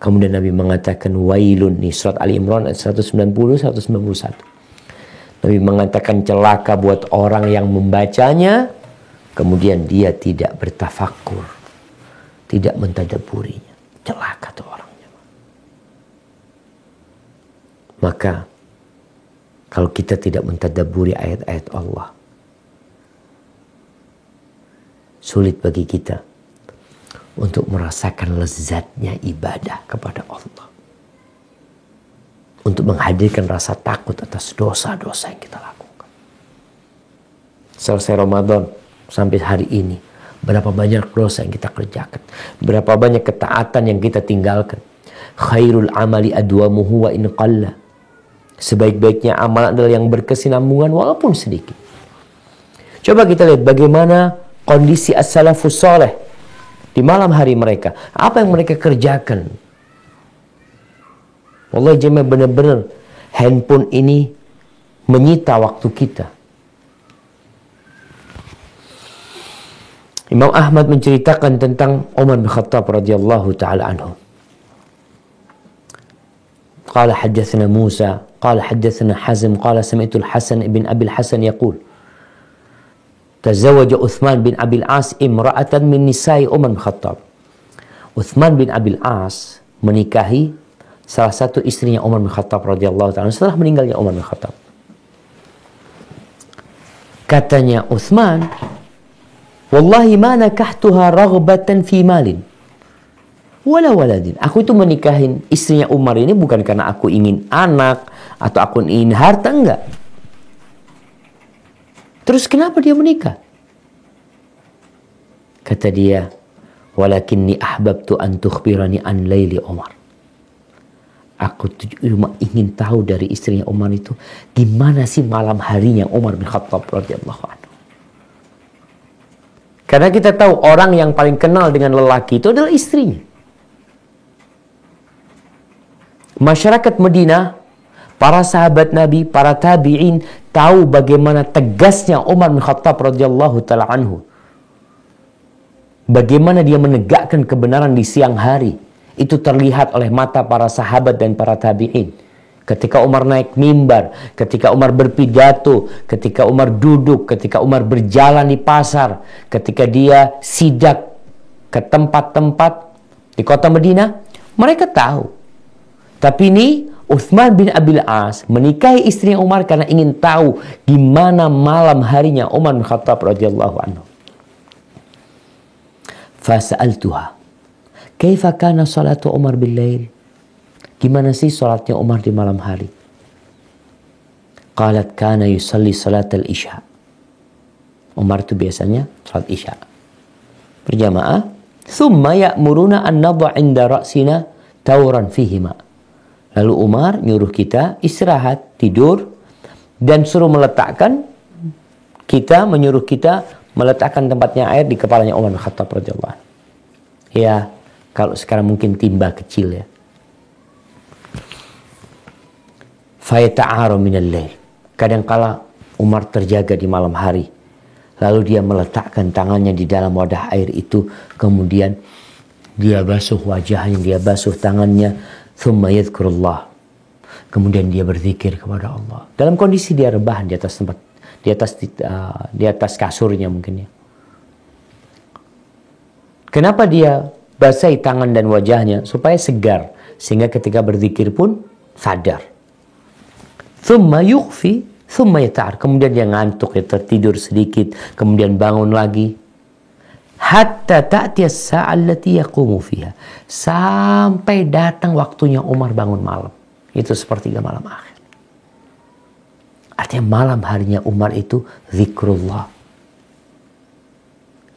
Kemudian Nabi mengatakan wailun, nih surat Ali Imran ayat 190 191. Nabi mengatakan celaka buat orang yang membacanya kemudian dia tidak bertafakur, tidak mentadabburinya. Celaka tuh orangnya. Maka kalau kita tidak mentadabburi ayat-ayat Allah, sulit bagi kita untuk merasakan lezatnya ibadah kepada Allah. Untuk menghadirkan rasa takut atas dosa-dosa yang kita lakukan. Selesai Ramadan sampai hari ini, berapa banyak dosa yang kita kerjakan. Berapa banyak ketaatan yang kita tinggalkan. Khairul amali adwamuhu wa in qalla. Sebaik-baiknya amal adalah yang berkesinambungan walaupun sedikit. Coba kita lihat bagaimana kondisi as-salafus saleh di malam hari mereka. Apa yang mereka kerjakan? Wallahi jemaah, benar-benar handphone ini menyita waktu kita. Imam Ahmad menceritakan tentang Umar bin Khattab radhiyallahu taala anhu. Qala haddatsana Musa, qala haddatsana Hazm, qala sami'tu al-Hasan ibn Abi al-Hasan yaqul tazawwaja Uthman bin Abi al-As imra'atan min nisa'i Umar bin Khattab. Uthman bin Abi al-As menikahi salah satu istrinya Umar bin Khattab radhiyallahu ta'ala setelah meninggalnya Umar bin Khattab. Katanya Utsman, wallahi ma nakahtuha raghbatan fi malin wala waladin. Aku itu menikahin istrinya Umar ini bukan karena aku ingin anak atau aku ingin harta, enggak. Terus kenapa dia menikah? Kata dia, walakinni ahbabtu an tukhbirani an laili Umar. Aku cuma ingin tahu dari istrinya Umar itu gimana sih malam harinya Umar bin Khattab radhiyallahu anhu. Karena kita tahu orang yang paling kenal dengan lelaki itu adalah istrinya. Masyarakat Madinah, para sahabat Nabi, para tabi'in tahu bagaimana tegasnya Umar bin Khattab radhiyallahu taala anhu. Bagaimana dia menegakkan kebenaran di siang hari. Itu terlihat oleh mata para sahabat dan para tabi'in. Ketika Umar naik mimbar, ketika Umar berpidato, ketika Umar duduk, ketika Umar berjalan di pasar, ketika dia sidak ke tempat-tempat di kota Madinah, mereka tahu. Tapi ini Utsman bin Abil As menikahi istrinya Umar karena ingin tahu gimana malam harinya Umar bin Khattab radhiyallahu anhu. Fasa'altuha, kaifa kana salatu Umar bil lail? Gimana sih salatnya Umar di malam hari? Qalat kana yusalli salat al-isya. Umar itu biasanya salat isya berjamaah. Thumma ya'muruna an nadha 'inda ra'sina tawran fihi ma. Lalu Umar nyuruh kita istirahat, tidur, dan menyuruh kita meletakkan tempatnya air di kepalanya Umar bin Khattab radhiyallahu anhu. Ya, kalau sekarang mungkin timba kecil ya. Fayata'aru minal lail. Kadangkala Umar terjaga di malam hari. Lalu dia meletakkan tangannya di dalam wadah air itu. Kemudian dia basuh wajahnya, dia basuh tangannya. Thumma yadhkurullah. Kemudian dia berzikir kepada Allah. Dalam kondisi dia rebahan di atas tempat, di atas kasurnya mungkin ya. Kenapa dia basahi tangan dan wajahnya? Supaya segar. Sehingga ketika berzikir pun sadar. Thumma yukhfi, thumma yata'ar. Kemudian dia ngantuk, dia tertidur sedikit. Kemudian bangun lagi. Hatta ta'tiyas sa'allati yaqumu fiha. Sampai datang waktunya Umar bangun malam. Itu sepertiga malam akhir. Artinya malam harinya Umar itu zikrullah.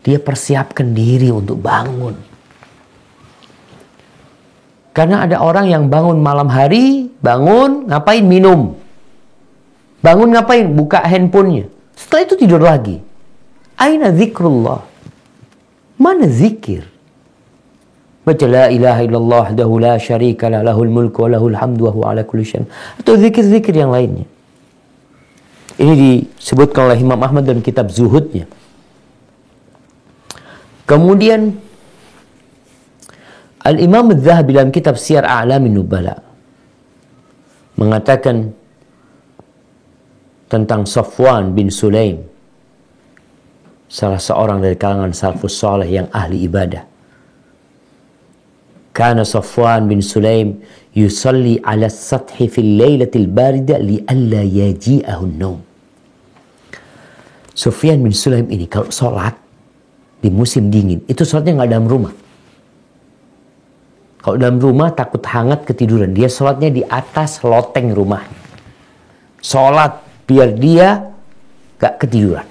Dia persiapkan diri untuk bangun. Karena ada orang yang bangun malam hari, bangun, ngapain? Minum. Bangun ngapain? Buka handphonenya. Setelah itu tidur lagi. Aina zikrullah? Mana zikir? Baca la ilaha illallah wahdahu la syarika lah, lahul mulku wa lahul hamdu wa huwa ala kulli syai'in. Atau zikir-zikir yang lainnya. Ini disebutkan oleh Imam Ahmad dalam kitab Zuhudnya. Kemudian Al-Imam Adz-Dzahabi dalam kitab Siyar A'lamin Nubala mengatakan tentang Safwan bin Sulaim, salah seorang dari kalangan salafus saleh yang ahli ibadah. Kana Safwan bin Sulaim yusalli ala as-sathi fil lailatil barida li alla yaji'ahu an-naum. Sufyan bin Sulaim ini kalau salat di musim dingin, itu salatnya nggak dalam rumah. Kalau dalam rumah takut hangat ketiduran. Dia salatnya di atas loteng rumahnya. Salat biar dia gak ketiduran.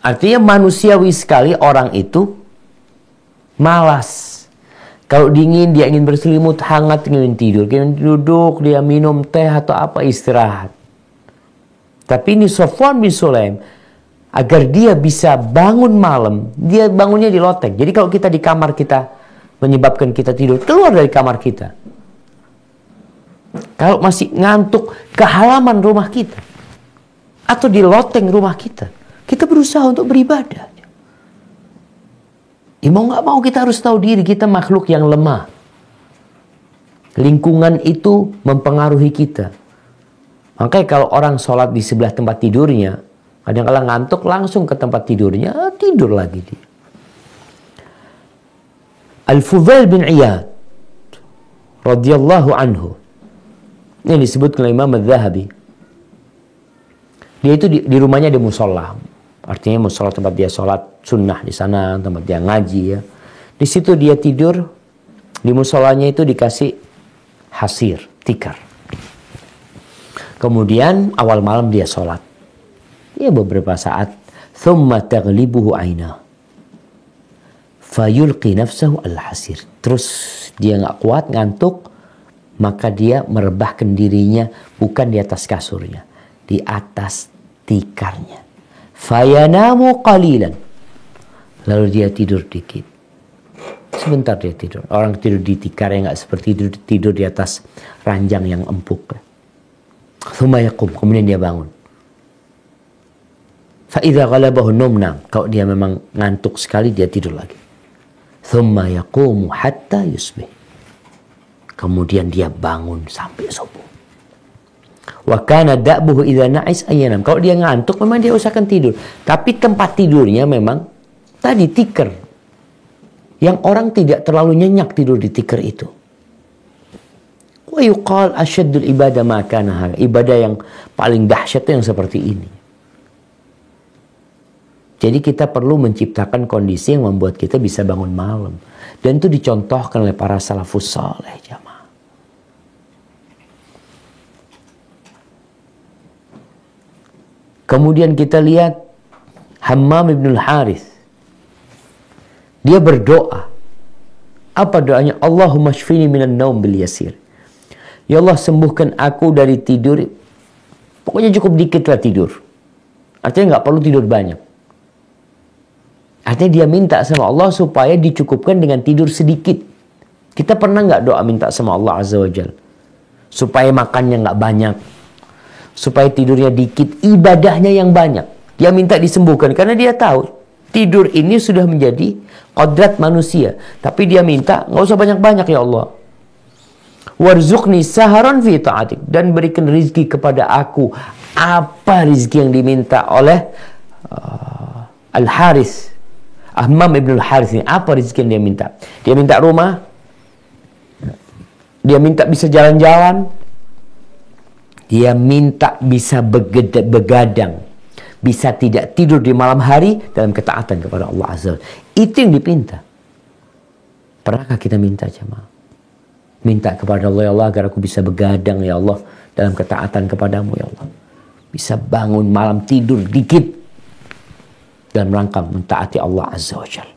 Artinya manusiawi sekali orang itu malas. Kalau dingin dia ingin berselimut, hangat ingin tidur. Ingin duduk, dia minum teh atau apa, istirahat. Tapi ini Safwan bin Sulaim, agar dia bisa bangun malam, dia bangunnya di loteng. Jadi kalau kita di kamar kita menyebabkan kita tidur, keluar dari kamar kita. Kalau masih ngantuk, ke halaman rumah kita atau di loteng rumah kita, kita berusaha untuk beribadah. Mau nggak mau kita harus tahu diri kita makhluk yang lemah. Lingkungan itu mempengaruhi kita. Makanya kalau orang sholat di sebelah tempat tidurnya, kadang-kadang ngantuk langsung ke tempat tidurnya, tidur lagi dia. Al-Fudail bin Iyad radhiyallahu anhu, ini disebut oleh Imam Adz-Dzahabi, Dia itu di rumahnya ada musola. Artinya musola tempat dia sholat sunnah di sana, tempat dia ngaji ya. Di situ dia tidur, di musolanya itu dikasih hasir, tikar. Kemudian awal malam dia sholat. Ya beberapa saat. Thumma taghlibuhu aina. Fayulqi nafsahu al-hasir. Terus dia nggak kuat, ngantuk. Maka dia merebahkan dirinya bukan di atas kasurnya. Di atas tikarnya. Fayanamu qalilan. Lalu dia tidur dikit. Sebentar dia tidur. Orang tidur di tikar yang nggak seperti tidur di atas ranjang yang empuk. Thumma yaqum. Kemudian dia bangun. Fa'idha ghalabahu numna. Kalau dia memang ngantuk sekali, dia tidur lagi. Thumma yaqumu hatta yusbih. Kemudian dia bangun sampai subuh. Wa kana da'buhu idza na'is ayyanam. Kalau dia ngantuk memang dia usahakan tidur. Tapi tempat tidurnya memang tadi tikar. Yang orang tidak terlalu nyenyak tidur di tikar itu. Wa yuqal asyaddul ibadah ma kana. Ibadah yang paling dahsyat itu yang seperti ini. Jadi kita perlu menciptakan kondisi yang membuat kita bisa bangun malam. Dan itu dicontohkan oleh para salafus saleh, jamaah. Kemudian kita lihat Hammam ibn al-Harith. Dia berdoa. Apa doanya? Allahumma shfini minan naum bil yasir. Ya Allah, sembuhkan aku dari tidur. Pokoknya cukup dikit lah tidur. Artinya nggak perlu tidur banyak. Artinya dia minta sama Allah supaya dicukupkan dengan tidur sedikit. Kita pernah nggak doa minta sama Allah Azza wa Jal? Supaya makannya nggak banyak. Supaya tidurnya dikit, ibadahnya yang banyak. Dia minta disembuhkan karena dia tahu tidur ini sudah menjadi kodrat manusia. Tapi dia minta nggak usah banyak-banyak ya Allah. Warzuqni saharan fi ta'atik. Dan berikan rizki kepada aku. Apa rizki yang diminta oleh Al-Harith? Hammam ibn al-Harith ini, apa rezeki yang dia minta? Dia minta rumah. Dia minta bisa jalan-jalan. Dia minta bisa begadang. Bisa tidak tidur di malam hari dalam ketaatan kepada Allah Azza wa Jalla. Itu yang dipinta. Pernahkah kita minta, jemaah? Minta kepada Allah, ya Allah, agar aku bisa begadang, ya Allah, dalam ketaatan kepadamu, ya Allah. Bisa bangun malam, tidur dikit dalam rangka mentaati Allah Azza wa Jalla.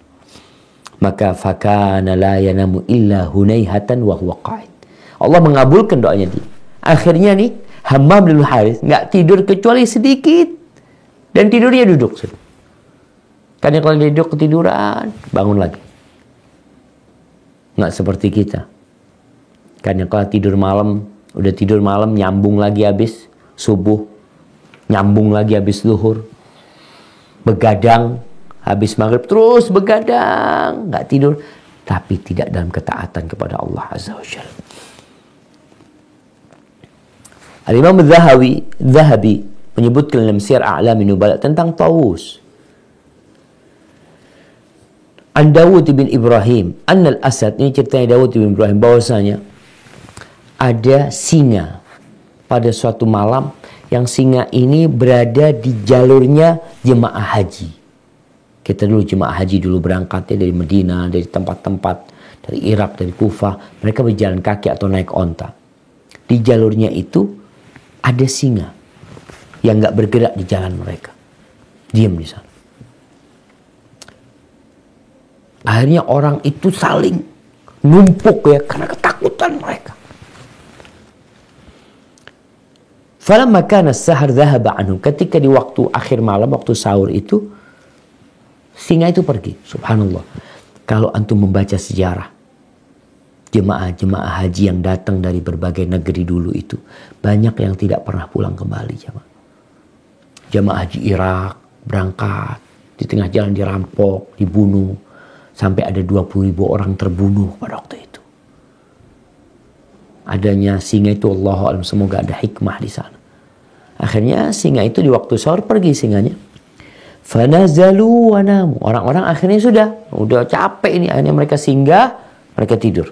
Maka fakana la yanamu illa hunaihatan wa huwa qa'id. Allah mengabulkan doanya dia. Akhirnya nih Hammam bin Harith nggak tidur kecuali sedikit dan tidurnya duduk. Karena kalau dia duduk ketiduran, bangun lagi. Nggak seperti kita. Karena kalau tidur malam, udah tidur malam nyambung lagi habis subuh, nyambung lagi habis zuhur. Begadang habis maghrib terus begadang, nggak tidur, tapi tidak dalam ketaatan kepada Allah Azza wa Jalla. Al-Imam Zahabi menyebutkan dalam Siyar A'lamin Nubala tentang Tawus. An Dawud bin Ibrahim, Annal Asad, ini ceritanya Dawud bin Ibrahim, bahwasanya ada singa pada suatu malam. Yang singa ini berada di jalurnya jemaah haji. Kita dulu jemaah haji dulu berangkatnya dari Medina, dari tempat-tempat, dari Irak, dari Kufah. Mereka berjalan kaki atau naik onta. Di jalurnya itu ada singa yang nggak bergerak di jalan mereka. Diam di sana. Akhirnya orang itu saling numpuk ya karena ketakutan mereka. Falamma kana as-sahar dhahaba anhum. Ketika di waktu akhir malam, waktu sahur itu, singa itu pergi. Subhanallah. Kalau antum membaca sejarah jemaah-jemaah haji yang datang dari berbagai negeri dulu itu, banyak yang tidak pernah pulang kembali, jemaah. Jemaah haji Irak berangkat, di tengah jalan dirampok, dibunuh, sampai ada 20.000 orang terbunuh pada waktu itu. Adanya singa itu, Allahu a'lam, semoga ada hikmah di sana. Akhirnya singa itu di waktu sahur pergi singanya. Fanazalu wa namu. Orang-orang akhirnya udah capek ini, akhirnya mereka singgah, mereka tidur.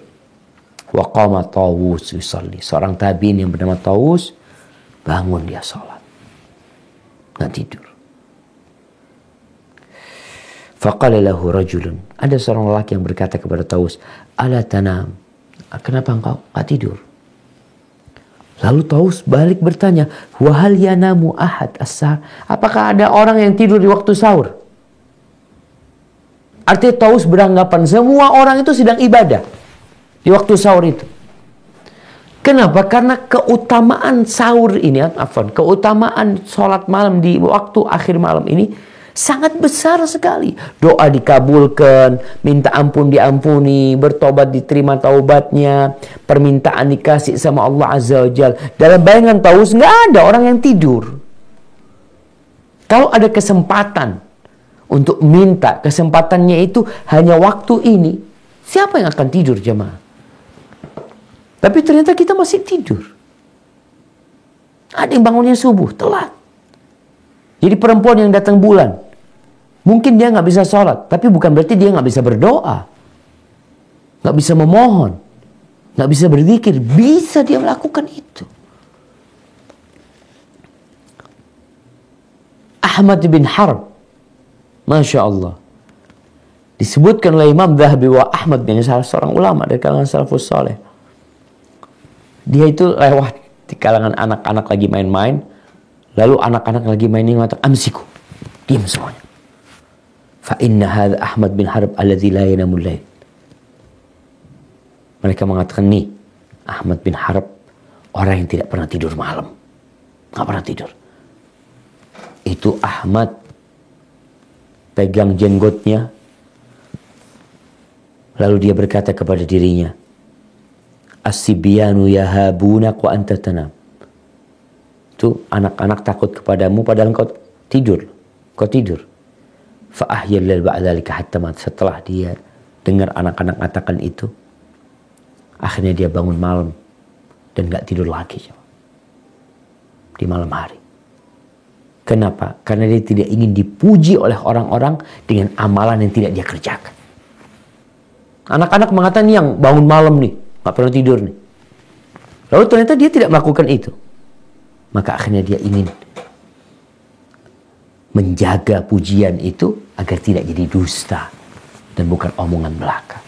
Wa qama Tawus yusalli. Seorang tabi'in yang bernama Tawus bangun, dia salat. nggak tidur. Faqala lahu rajulun, ada seorang lelaki yang berkata kepada Taus, ala tanam, kenapa engkau nggak tidur? Lalu Taus balik bertanya, wahal yanamu ahad as-sahar, apakah ada orang yang tidur di waktu sahur? Artinya Taus beranggapan semua orang itu sedang ibadah di waktu sahur itu. Kenapa? Karena keutamaan sahur ini, keutamaan sholat malam di waktu akhir malam ini sangat besar sekali. Doa dikabulkan, minta ampun diampuni, bertobat diterima taubatnya, permintaan dikasih sama Allah Azza wa Jal. Dalam bayangan Taus nggak ada orang yang tidur. Kalau ada kesempatan untuk minta, kesempatannya itu hanya waktu ini, siapa yang akan tidur jemaah? Tapi ternyata kita masih tidur. Ada yang bangunnya subuh, telat. Jadi perempuan yang datang bulan, mungkin dia nggak bisa sholat, tapi bukan berarti dia nggak bisa berdoa, nggak bisa memohon, nggak bisa berzikir. Bisa dia melakukan itu. Ahmad bin Harb, Masya Allah, disebutkan oleh Imam Zahabi wa Ahmad bin salah seorang ulama dari kalangan salafus saleh. Dia itu lewat di kalangan anak-anak lagi main-main, lalu anak-anak lagi main ini mengatakan, amsiku, diam semuanya. Fa inna hadha Ahmad bin Harb alladhi la yanamul lail. Mereka mengatakan, nih Ahmad bin Harb, orang yang tidak pernah tidur malam, nggak pernah tidur. Itu Ahmad pegang jenggotnya, lalu dia berkata kepada dirinya, as-sibyanu yahabunak wa anta tanam. Itu anak-anak takut kepadamu padahal kau tidur. Kau tidur. Fa ahyal lail ba'dalika hatta mat. Setelah dia dengar anak-anak katakan itu, akhirnya dia bangun malam dan enggak tidur lagi di malam hari. Kenapa? Karena dia tidak ingin dipuji oleh orang-orang dengan amalan yang tidak dia kerjakan. Anak-anak mengatakan yang bangun malam nih, nggak pernah tidur nih. Lalu ternyata dia tidak melakukan itu. Maka akhirnya dia ingin menjaga pujian itu agar tidak jadi dusta dan bukan omongan belaka.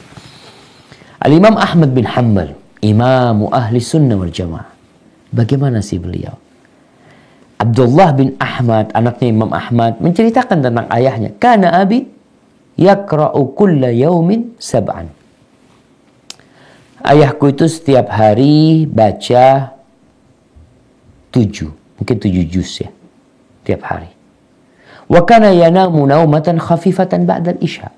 Al-Imam Ahmad bin Hanbal, imamu ahli sunnah wal jamaah. Bagaimana sih beliau? Abdullah bin Ahmad, anaknya Imam Ahmad, menceritakan tentang ayahnya. Kana abi yakra'u kulla yaumin sab'an. Ayahku itu setiap hari baca 7, mungkin 7 juz ya, tiap hari. Wa kana yanamu naumatan khafifatan ba'dal isya.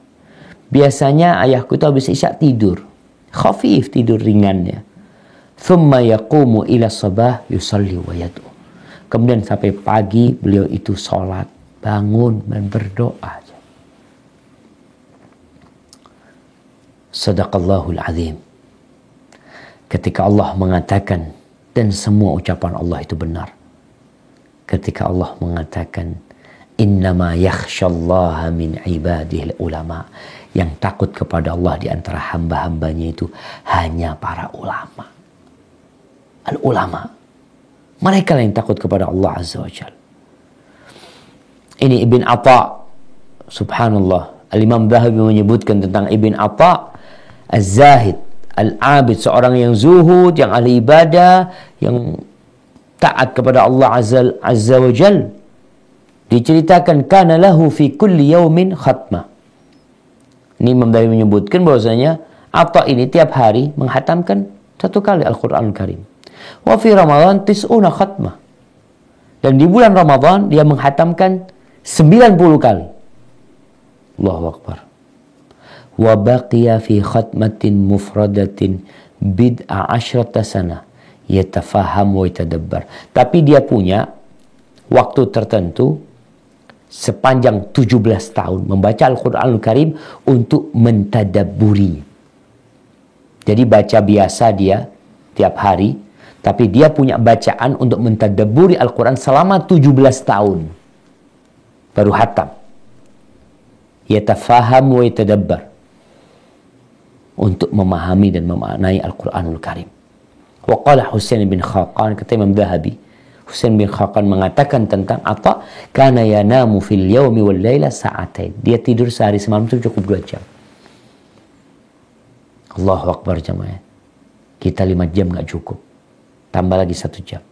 Biasanya ayahku itu habis isya tidur, khafif, tidur ringannya. Thumma yaqumu ila sabah yusalli wa yad'u. Kemudian sampai pagi beliau itu sholat, bangun dan berdoa. Sadaqallahul azim. Ketika Allah mengatakan, dan semua ucapan Allah itu benar. Ketika Allah mengatakan, innama yakhshallaha min ibadihil ulama. Yang takut kepada Allah di antara hamba-hambanya itu hanya para ulama. Al-ulama. Mereka yang takut kepada Allah Azza wa Jalla. Ini Ibn Atta. Subhanallah. Al-Imam Zahabi menyebutkan tentang Ibn Atta. Az-Zahid. Al-Abid. Seorang yang zuhud, yang ahli ibadah, yang taat kepada Allah Azza wa Jalla. Diceritakan, kana lahu fi kulli yaumin khatmah. Ini Imam Zahabi menyebutkan bahwasanya Atta ini tiap hari menghatamkan 1 kali Al-Quran Al-Karim. Wa fi Ramadan tis'una khatmah. Dan di bulan Ramadan dia menghatamkan 90 kali. Allahu Akbar. Wa baqiya fi khatmatin mufradatin bid'a asyrata sana yatafaham wa yatadabbar. Tapi dia punya waktu tertentu sepanjang 17 tahun membaca Al-Quranul Karim untuk mentadabburi. Jadi baca biasa dia tiap hari, tapi dia punya bacaan untuk mentadabburi Al-Quran selama 17 tahun. Baru hatam. Yatafaham wa yatadabbar. Untuk memahami dan memaknai Al-Quranul Karim. Wa qala Husain bin Khaqan, kata Imam Zahabi, Husain bin Khaqan mengatakan tentang Atha, kana yanamu fil yaumi wal laila sa'atain. Dia tidur sehari semalam itu cukup 2 jam. Allahu Akbar jemaah. Kita 5 jam nggak cukup. Tambah lagi 1 jam.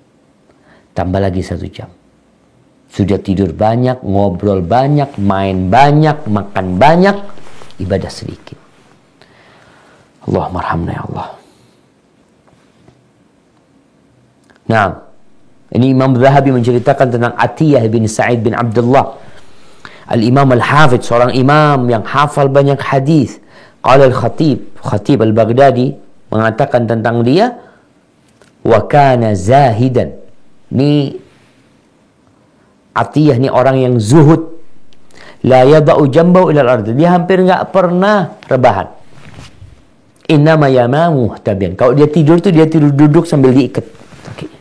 Tambah lagi 1 jam. Sudah tidur banyak, ngobrol banyak, main banyak, makan banyak, ibadah sedikit. Allahumma arhamna ya Allah. Nah, ini Imam Zahabi menceritakan tentang Atiyah bin Sa'id bin Abdullah. Al-Imam Al-Hafidh, seorang imam yang hafal banyak hadis. Qala Al-Khatib Al-Baghdadi mengatakan tentang dia, wa kana zahidan. Ini Atiyah ini orang yang zuhud. La yada'u jambahu ila al-ardh. Dia hampir enggak pernah rebahan. Innama yanamu muhtabian. Kalau dia tidur tuh dia tidur duduk sambil diikat kakinya.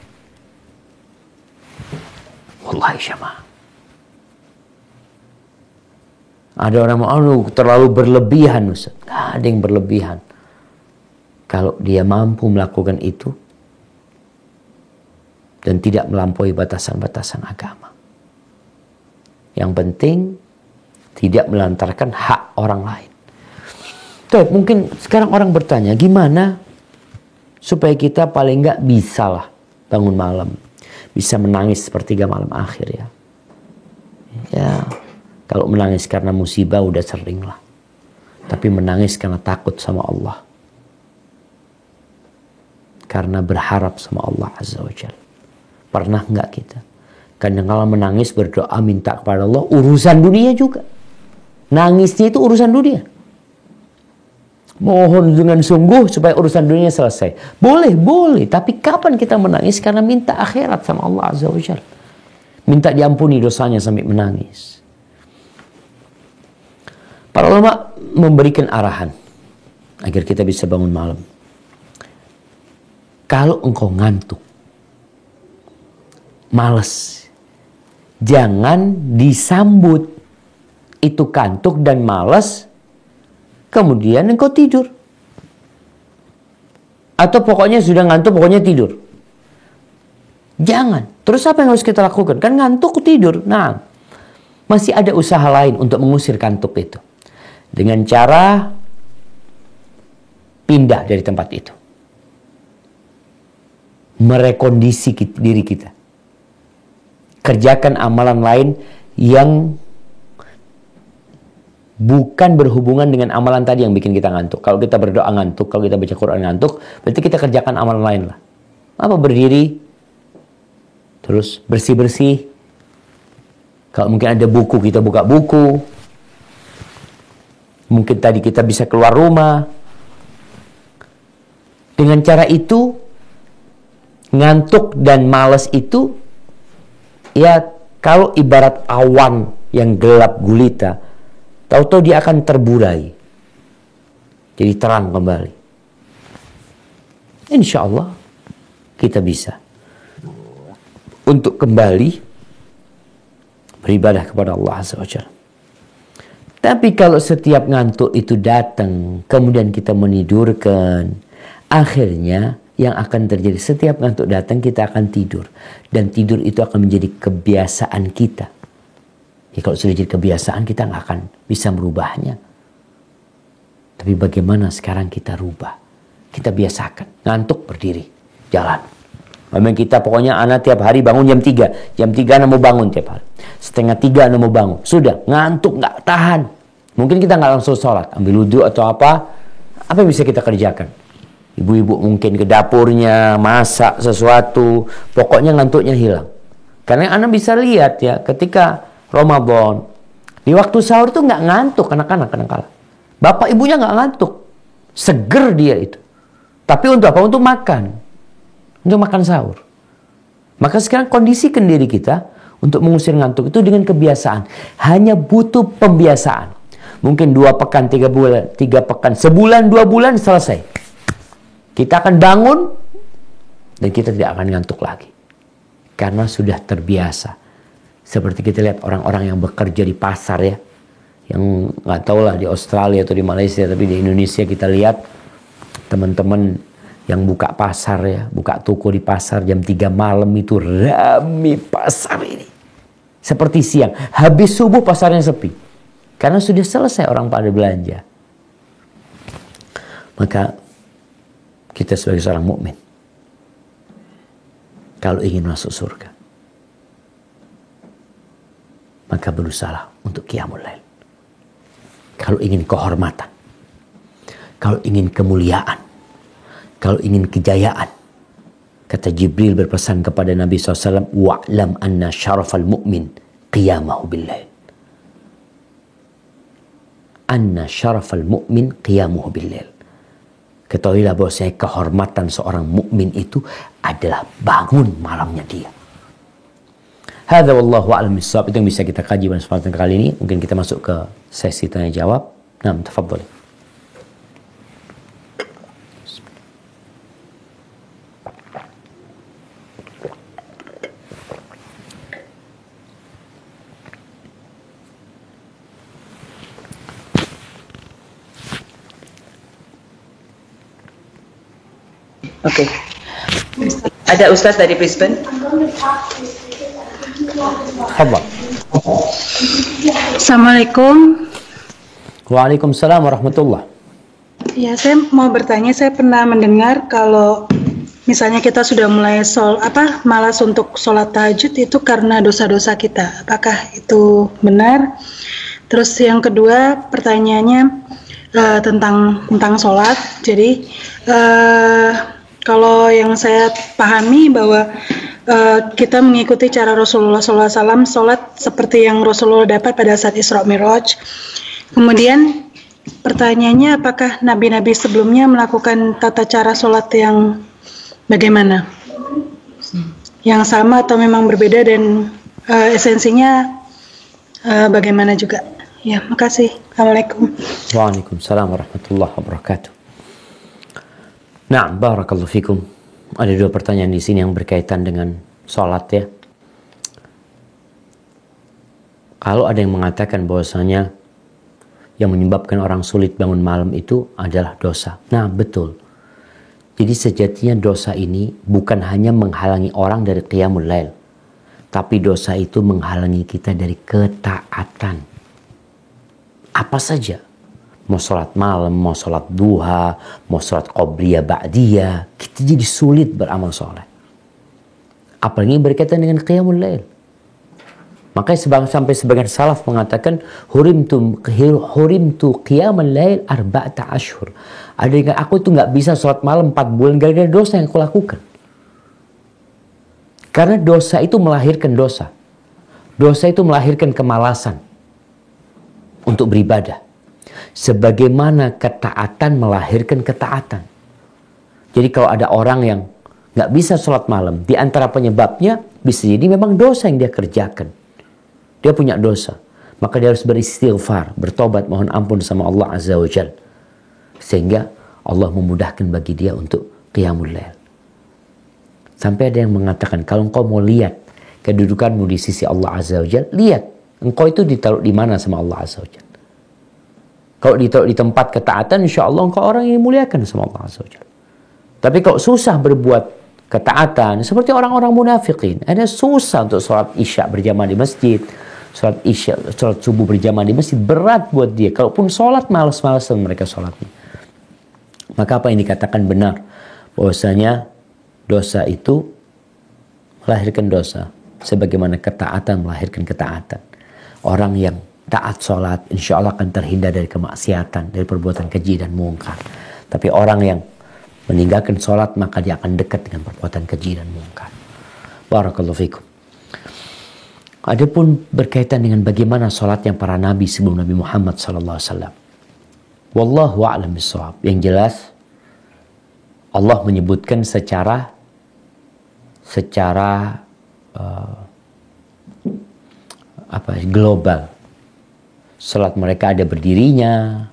Wallahi syama. Ada orang mau terlalu berlebihan, Ustaz. Nggak ada yang berlebihan. Kalau dia mampu melakukan itu dan tidak melampaui batasan-batasan agama. Yang penting tidak melantarkan hak orang lain. Tuh, mungkin sekarang orang bertanya, gimana supaya kita paling nggak bisa lah bangun malam, bisa menangis sepertiga malam akhir ya. Ya, kalau menangis karena musibah udah sering lah. Tapi menangis karena takut sama Allah. Karena berharap sama Allah Azza wa Jalla. Pernah nggak kita? Kadang kalau menangis berdoa minta kepada Allah urusan dunia juga. Nangisnya itu urusan dunia. Mohon dengan sungguh supaya urusan dunia selesai. Boleh. Tapi kapan kita menangis karena minta akhirat sama Allah Azza wa Jalla? Minta diampuni dosanya sampai menangis. Para ulama memberikan arahan agar kita bisa bangun malam. Kalau engkau ngantuk, malas, jangan disambut itu kantuk dan malas, kemudian engkau tidur. Atau pokoknya sudah ngantuk, pokoknya tidur. Jangan. Terus apa yang harus kita lakukan? Kan ngantuk tidur. Nah, masih ada usaha lain untuk mengusir kantuk itu. Dengan cara pindah dari tempat itu. Merekondisi diri kita. Kerjakan amalan lain yang bukan berhubungan dengan amalan tadi yang bikin kita ngantuk. Kalau kita berdoa ngantuk, kalau kita baca Quran ngantuk, berarti kita kerjakan amalan lain lah. Apa berdiri, terus bersih-bersih. Kalau mungkin ada buku, kita buka buku. Mungkin tadi kita bisa keluar rumah. Dengan cara itu, ngantuk dan malas itu, ya kalau ibarat awan yang gelap gulita, tahu-tahu dia akan terburai. Jadi terang kembali. Insya Allah kita bisa untuk kembali beribadah kepada Allah Azza wa Jalla. Tapi kalau setiap ngantuk itu datang, kemudian kita menidurkan, akhirnya yang akan terjadi setiap ngantuk datang kita akan tidur. Dan tidur itu akan menjadi kebiasaan kita. Ya, kalau sudah jadi kebiasaan kita nggak akan bisa merubahnya. Tapi bagaimana sekarang kita rubah? Kita biasakan. Ngantuk berdiri. Jalan. Memang kita pokoknya anak tiap hari bangun jam 3. Jam 3 anak mau bangun tiap hari. Setengah 3 anak mau bangun. Sudah. Ngantuk nggak tahan. Mungkin kita nggak langsung sholat. Ambil wudhu atau apa. Apa yang bisa kita kerjakan? Ibu-ibu mungkin ke dapurnya. Masak sesuatu. Pokoknya ngantuknya hilang. Karena anak bisa lihat ya. Ketika Ramadan. Di waktu sahur tuh nggak ngantuk anak-anak kadang-kala. Bapak ibunya nggak ngantuk. Seger dia itu. Tapi untuk apa? Untuk makan. Untuk makan sahur. Maka sekarang kondisikan diri kita untuk mengusir ngantuk itu dengan kebiasaan. Hanya butuh pembiasaan. Mungkin 2 pekan, 3 bulan, 3 pekan, sebulan, 2 bulan selesai. Kita akan bangun dan kita tidak akan ngantuk lagi. Karena sudah terbiasa. Seperti kita lihat orang-orang yang bekerja di pasar ya. Yang nggak tahu lah di Australia atau di Malaysia. Tapi di Indonesia kita lihat teman-teman Yang buka pasar ya, buka toko di pasar jam 3 malam itu rame pasar ini. Seperti siang, habis subuh pasarnya sepi. Karena sudah selesai orang pada belanja. Maka kita sebagai seorang mukmin, kalau ingin masuk surga, maka berusaha untuk qiyamul lail. Kalau ingin kehormatan, kalau ingin kemuliaan, kalau ingin kejayaan, kata Jibril berpesan kepada Nabi SAW, wa'lam anna syarafal mu'min qiyamahu bil-lail. Anna syarafal mu'min qiyamuhu bil-lail. Ketahuilah bahwasanya kehormatan seorang mukmin itu adalah bangun malamnya dia. Hadza wallahu a'lam bissawab. Itu yang bisa kita kaji pada kesempatan kali ini. Mungkin kita masuk ke sesi tanya jawab. Nah, tafadhol. Oke. Ada Ustaz dari Brisbane. Tafadhol. Assalamualaikum. Waalaikumsalam warahmatullah. Ya, saya mau bertanya, saya pernah mendengar kalau misalnya kita sudah mulai malas untuk sholat tahajud itu karena dosa-dosa kita. Apakah itu benar? Terus yang kedua pertanyaannya tentang sholat. Jadi kalau yang saya pahami bahwa kita mengikuti cara Rasulullah SAW sholat seperti yang Rasulullah dapat pada saat Isra Mi'raj. Kemudian pertanyaannya, apakah nabi-nabi sebelumnya melakukan tata cara sholat yang bagaimana? Yang sama atau memang berbeda dan esensinya bagaimana juga? Ya, makasih. Assalamualaikum. Waalaikumsalam warahmatullahi wabarakatuh. Nah, barakallahu fikum. Ada dua pertanyaan di sini yang berkaitan dengan sholat ya. Kalau ada yang mengatakan bahwasanya yang menyebabkan orang sulit bangun malam itu adalah dosa. Nah, betul. Jadi sejatinya dosa ini bukan hanya menghalangi orang dari qiyamul lail, tapi dosa itu menghalangi kita dari ketaatan. Apa saja. Mau sholat malam, mau sholat duha, mau sholat qobliyah, ba'diyah. Kita jadi sulit beramal soleh. Apalagi berkaitan dengan qiyamul lail. Makanya sampai sebagian salaf mengatakan, hurimtu qiyamul lail arba'ata ashhur. Ada yang aku itu nggak bisa sholat malam 4 bulan gara-gara dosa yang aku lakukan. Karena dosa itu melahirkan dosa. Dosa itu melahirkan kemalasan untuk beribadah. Sebagaimana ketaatan melahirkan ketaatan. Jadi kalau ada orang yang nggak bisa sholat malam, di antara penyebabnya bisa jadi memang dosa yang dia kerjakan. Dia punya dosa, maka dia harus beristighfar, bertobat, mohon ampun sama Allah Azza wa Jalla, sehingga Allah memudahkan bagi dia untuk qiyamul lail. Sampai ada yang mengatakan, kalau engkau mau lihat kedudukanmu di sisi Allah Azza wa Jalla, lihat engkau itu ditaruh di mana sama Allah Azza wa Jalla. Kalau ditaruh di tempat ketaatan, insya Allah engkau orang yang dimuliakan sama Allah Azza wa Jalla. Tapi kalau susah berbuat ketaatan, seperti orang-orang munafikin, ada susah untuk sholat isya berjamaah di masjid, sholat subuh berjamaah di masjid, berat buat dia. Kalaupun sholat, malas-malasan mereka sholatnya. Maka apa yang dikatakan benar, bahwasanya dosa itu melahirkan dosa, sebagaimana ketaatan melahirkan ketaatan. Orang yang taat sholat, insya Allah akan terhindar dari kemaksiatan, dari perbuatan keji dan mungkar. Tapi orang yang meninggalkan sholat, maka dia akan dekat dengan perbuatan keji dan mungkar. Barakallahu fikum. Adapun berkaitan dengan bagaimana sholatnya para nabi sebelum Nabi Muhammad SAW. Wallahu a'lam bishawab. Yang jelas, Allah menyebutkan secara global. Salat mereka ada berdirinya.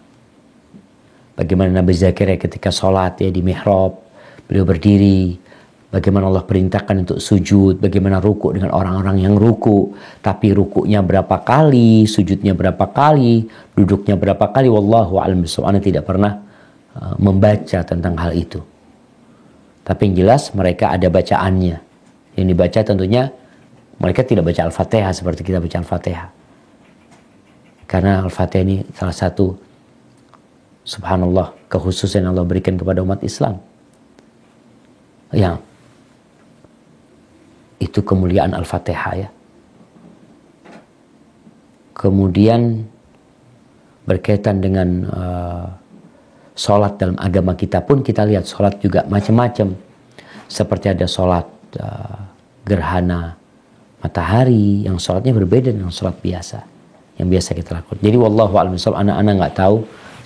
Bagaimana Nabi Zakaria ketika sholat ya di mihrab, beliau berdiri. Bagaimana Allah perintahkan untuk sujud, bagaimana ruku dengan orang-orang yang ruku. Tapi rukunya berapa kali, sujudnya berapa kali, duduknya berapa kali. Wallahu a'lam bishawab. Ana tidak pernah membaca tentang hal itu. Tapi yang jelas mereka ada bacaannya. Yang dibaca tentunya mereka tidak baca Al-Fatihah seperti kita baca Al-Fatihah. Karena Al-Fatihah ini salah satu, subhanallah, kekhususan yang Allah berikan kepada umat Islam. Ya, itu kemuliaan Al-Fatihah ya. Kemudian berkaitan dengan sholat dalam agama kita pun kita lihat sholat juga macam-macam. Seperti ada sholat gerhana matahari, yang sholatnya berbeda dengan sholat biasa yang biasa kita lakukan. Jadi wallahu a'lam bishawab, anak-anak nggak tahu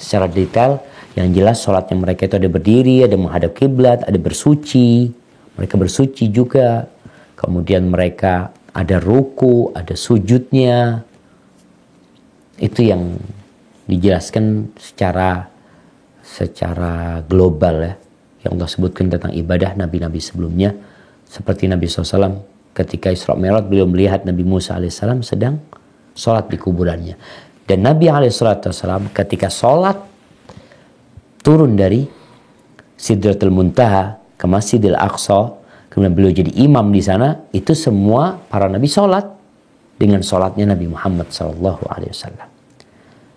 secara detail. Yang jelas sholatnya mereka itu ada berdiri, ada menghadap kiblat, ada bersuci, mereka bersuci juga. Kemudian mereka ada ruku, ada sujudnya. Itu yang dijelaskan secara global ya, yang Allah sebutkan tentang ibadah nabi-nabi sebelumnya. Seperti Nabi SAW ketika Isra Mi'raj, beliau melihat Nabi Musa alaihissalam sedang sholat di kuburannya. Dan Nabi alaihissalam ketika sholat turun dari Sidratul Muntaha ke Masjidil Aqsa, kemudian beliau jadi imam di sana, itu semua para nabi sholat dengan sholatnya Nabi Muhammad SAW.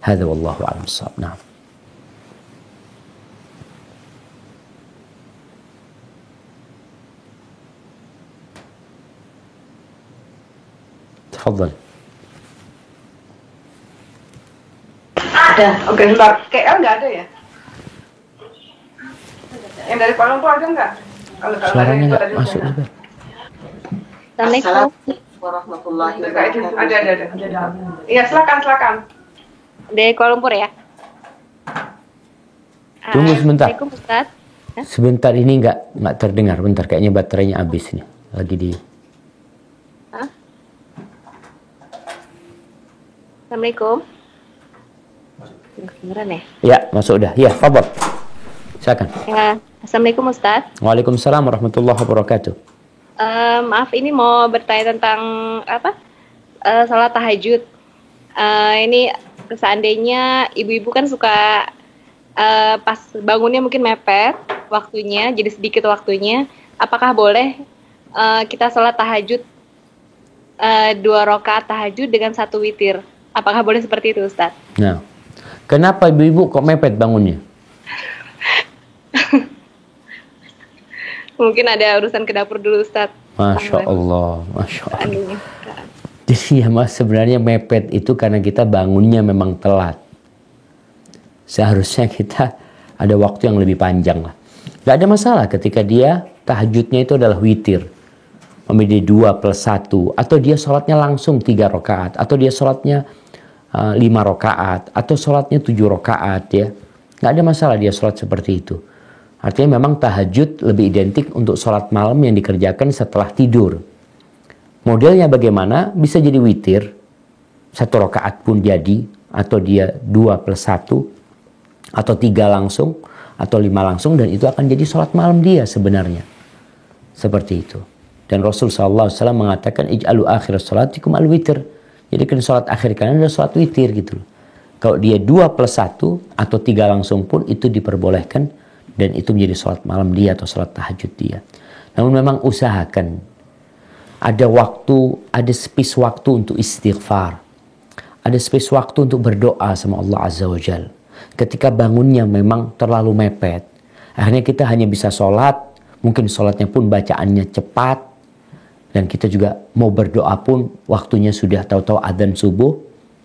Hadza wallahu a'lam bishawab. Nah. Tafadhal. Ada. Oke, sebentar. KL nggak ada ya? Yang dari Kuala Lumpur ada nggak? Suaranya nggak masuk juga. Assalamualaikum warahmatullahi wabarakatuh. Ada. Iya, silakan. Dari Kuala Lumpur ya? Tunggu sebentar. Assalamualaikum Ustaz. Sebentar, ini nggak terdengar. Bentar, kayaknya baterainya habis nih. Lagi di. Assalamualaikum. Kedengeran ya? Ya, masuk udah. Ya, fadhal. Silakan. Ya, Assalamualaikum Ustaz. Waalaikumsalam warahmatullahi wabarakatuh. Maaf, ini mau bertanya tentang salat tahajud. Ini seandainya ibu-ibu kan suka pas bangunnya mungkin mepet waktunya, jadi sedikit waktunya. Apakah boleh kita salat tahajud 2 rakaat tahajud dengan 1 witir? Apakah boleh seperti itu, Ustaz? Nah, kenapa ibu-ibu kok mepet bangunnya? Mungkin ada urusan ke dapur dulu, Ustaz. Masya Allah, Masya Allah. Jadi ya mas, sebenarnya mepet itu karena kita bangunnya memang telat. Seharusnya kita ada waktu yang lebih panjang lah. Gak ada masalah ketika dia tahajudnya itu adalah witir. Memilih 2+1. Atau dia sholatnya langsung 3 rakaat. Atau dia sholatnya 5 rakaat. Atau sholatnya 7 rakaat ya. Gak ada masalah dia sholat seperti itu. Artinya memang tahajud lebih identik untuk sholat malam yang dikerjakan setelah tidur. Modelnya bagaimana? Bisa jadi witir, 1 rakaat pun jadi, atau dia 2+1, atau 3 langsung, atau 5 langsung, dan itu akan jadi sholat malam dia sebenarnya. Seperti itu. Dan Rasul SAW mengatakan, ij'alu akhir sholatikum al-witir. Jadi kan sholat akhir kalian adalah sholat witir gitu. Kalau dia 2+1 atau 3 langsung pun itu diperbolehkan, dan itu menjadi sholat malam dia atau sholat tahajud dia. Namun memang usahakan ada waktu, ada space waktu untuk istighfar. Ada space waktu untuk berdoa sama Allah Azza wa Jal. Ketika bangunnya memang terlalu mepet, akhirnya kita hanya bisa sholat, mungkin sholatnya pun bacaannya cepat, dan kita juga mau berdoa pun waktunya sudah tahu-tahu adzan subuh.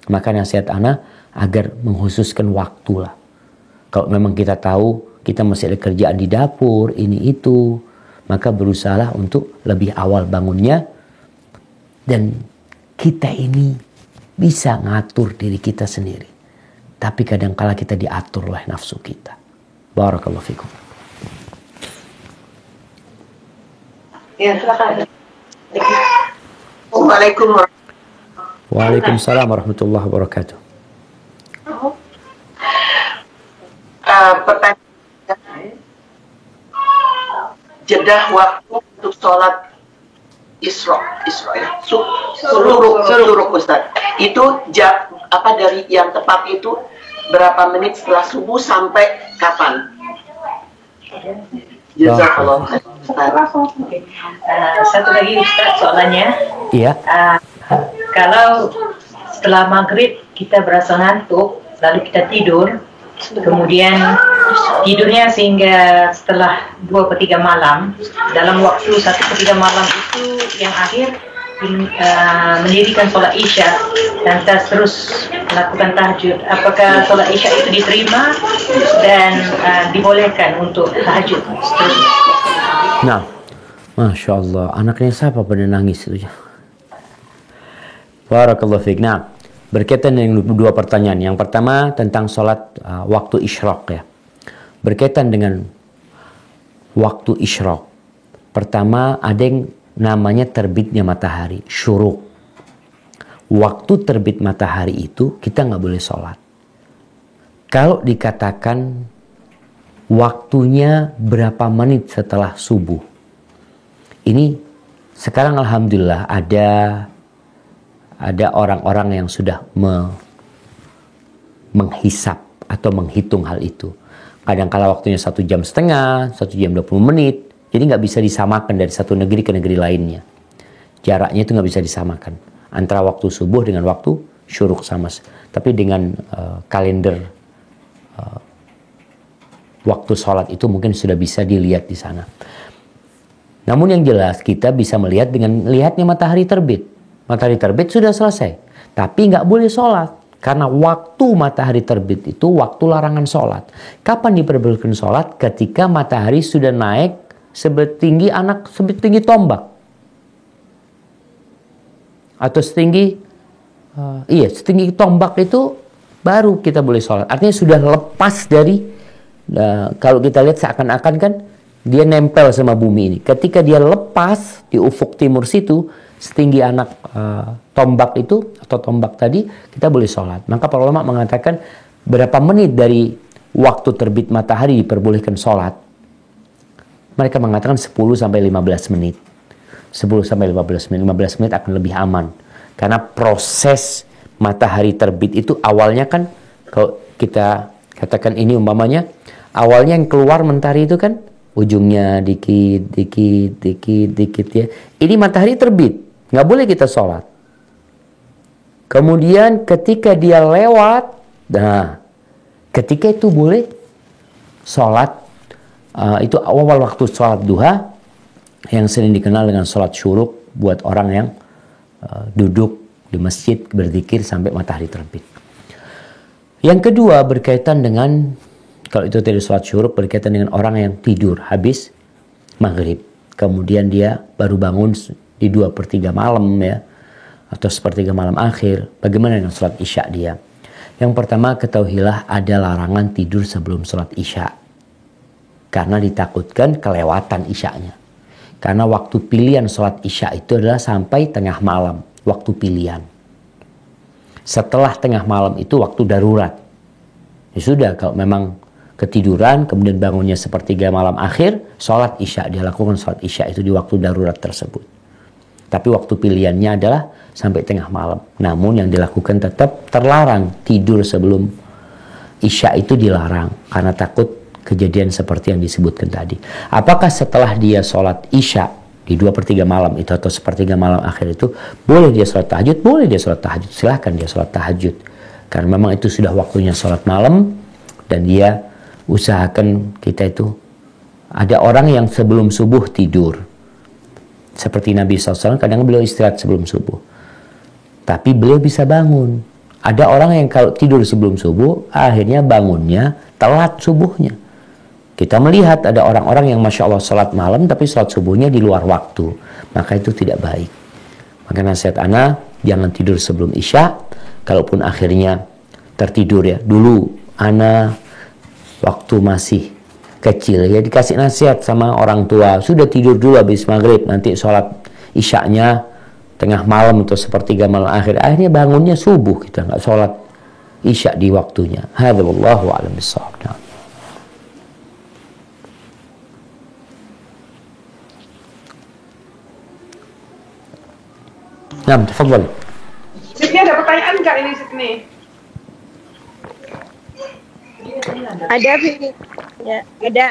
Maka nasihat ana agar mengkhususkan waktu lah. Kalau memang kita tahu kita masih ada kerjaan di dapur, ini itu, maka berusahalah untuk lebih awal bangunnya. Dan kita ini bisa ngatur diri kita sendiri. Tapi kadangkala kita diatur oleh nafsu kita. Barakallahu fikum. Ya, silakan. Waalaikumsalam warahmatullahi wabarakatuh. Pertanyaan, jedah waktu untuk sholat Isra ya, suruk Ustaz. Itu dari yang tepat itu berapa menit setelah subuh sampai kapan? Jazakallah khair, Ustaz. Oke. Satu lagi Ustaz soalannya. Iya. Kalau setelah maghrib kita berasa ngantuk, lalu kita tidur, kemudian tidurnya sehingga setelah 2/3 malam, dalam waktu 1/3 malam itu yang akhir mendirikan sholat isya dan kita terus melakukan tahajud. Apakah sholat isya itu diterima dan dibolehkan untuk tahajud seterusnya? Nah, Masya Allah, anaknya siapa pada nangis itu? Barakallahu fiik. Nah, berkaitan dengan dua pertanyaan. Yang pertama tentang sholat waktu isyraq ya. Berkaitan dengan waktu isyraq. Pertama ada yang namanya terbitnya matahari, syuruk. Waktu terbit matahari itu kita nggak boleh sholat. Kalau dikatakan waktunya berapa menit setelah subuh. Ini sekarang alhamdulillah ada orang-orang yang sudah menghisap atau menghitung hal itu. Kadang-kala waktunya 1 jam setengah, 1 jam 20 menit. Jadi nggak bisa disamakan dari satu negeri ke negeri lainnya. Jaraknya itu nggak bisa disamakan. Antara waktu subuh dengan waktu syuruk sama. Tapi dengan kalender waktu sholat itu mungkin sudah bisa dilihat di sana. Namun yang jelas kita bisa melihat dengan lihatnya matahari terbit. Matahari terbit sudah selesai. Tapi nggak boleh sholat. Karena waktu matahari terbit itu waktu larangan sholat. Kapan diperbolehkan sholat? Ketika matahari sudah naik setinggi tombak. Atau setinggi tombak itu baru kita boleh sholat. Artinya sudah lepas dari, kalau kita lihat seakan-akan kan dia nempel sama bumi ini. Ketika dia lepas di ufuk timur situ, setinggi anak tombak itu atau tombak tadi, kita boleh sholat. Maka para ulama mengatakan berapa menit dari waktu terbit matahari diperbolehkan sholat. Mereka mengatakan 10 sampai 15 menit. 10 sampai 15 menit. 15 menit akan lebih aman. Karena proses matahari terbit itu awalnya kan, kalau kita katakan ini umpamanya, awalnya yang keluar mentari itu kan ujungnya dikit ya. Ini matahari terbit. Nggak boleh kita sholat. Kemudian ketika dia lewat, nah ketika itu boleh sholat. Itu awal waktu sholat duha yang sering dikenal dengan sholat syuruk buat orang yang duduk di masjid berzikir sampai matahari terbit. Yang kedua berkaitan dengan, kalau itu tadi sholat syuruk, berkaitan dengan orang yang tidur habis maghrib. Kemudian dia baru bangun di 2/3 malam ya, atau 1/3 malam akhir. Bagaimana dengan sholat isya dia? Yang pertama ketahuilah ada larangan tidur sebelum sholat isya. Karena ditakutkan kelewatan isyanya. Karena waktu pilihan sholat isya itu adalah sampai tengah malam. Waktu pilihan. Setelah tengah malam itu waktu darurat. Ya sudah, kalau memang ketiduran, kemudian bangunnya 1/3 malam akhir, sholat isya. Dia lakukan sholat isya itu di waktu darurat tersebut. Tapi waktu pilihannya adalah sampai tengah malam. Namun yang dilakukan tetap terlarang. Tidur sebelum isya itu dilarang. Karena takut kejadian seperti yang disebutkan tadi. Apakah setelah dia sholat isya di 2/3 malam itu atau 1/3 malam akhir itu boleh dia sholat tahajud? Boleh dia sholat tahajud. Silahkan dia sholat tahajud. Karena memang itu sudah waktunya sholat malam. Dan dia usahakan kita itu, ada orang yang sebelum subuh tidur. Seperti Nabi SAW, kadang beliau istirahat sebelum subuh. Tapi beliau bisa bangun. Ada orang yang kalau tidur sebelum subuh, akhirnya bangunnya telat subuhnya. Kita melihat ada orang-orang yang Masya Allah sholat malam, tapi sholat subuhnya di luar waktu. Maka itu tidak baik. Maka nasihat ana, jangan tidur sebelum isya. Kalaupun akhirnya tertidur ya. Dulu ana waktu masih kecil ya dikasih nasihat sama orang tua. Sudah tidur dulu habis maghrib, nanti sholat isyanya tengah malam atau 1/3 malam akhir. Akhirnya bangunnya subuh, kita nggak sholat isya di waktunya. Hadza wallahu a'lam bissawab. Nah, tafadhal. Sydney ada pertanyaan nggak ini Sydney? Ada, ya, ada.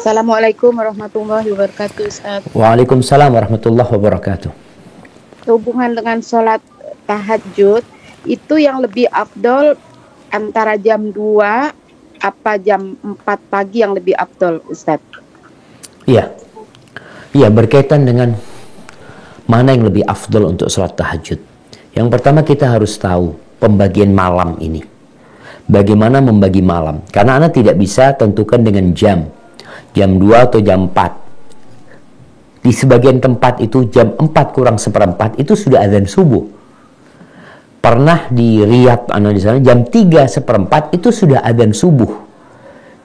Assalamualaikum warahmatullahi wabarakatuh, Ustaz. Waalaikumsalam warahmatullahi wabarakatuh. Hubungan dengan sholat tahajud, itu yang lebih afdol antara jam 2 apa jam 4 pagi yang lebih afdol, Ustaz? Iya. Iya, berkaitan dengan mana yang lebih afdol untuk sholat tahajud. Yang pertama kita harus tahu pembagian malam ini. Bagaimana membagi malam? Karena Anda tidak bisa tentukan dengan jam 2 atau jam 4. Di sebagian tempat itu jam 4 kurang seperempat itu sudah azan subuh. Pernah di Riyadh, Anda di sana jam 3 seperempat itu sudah azan subuh.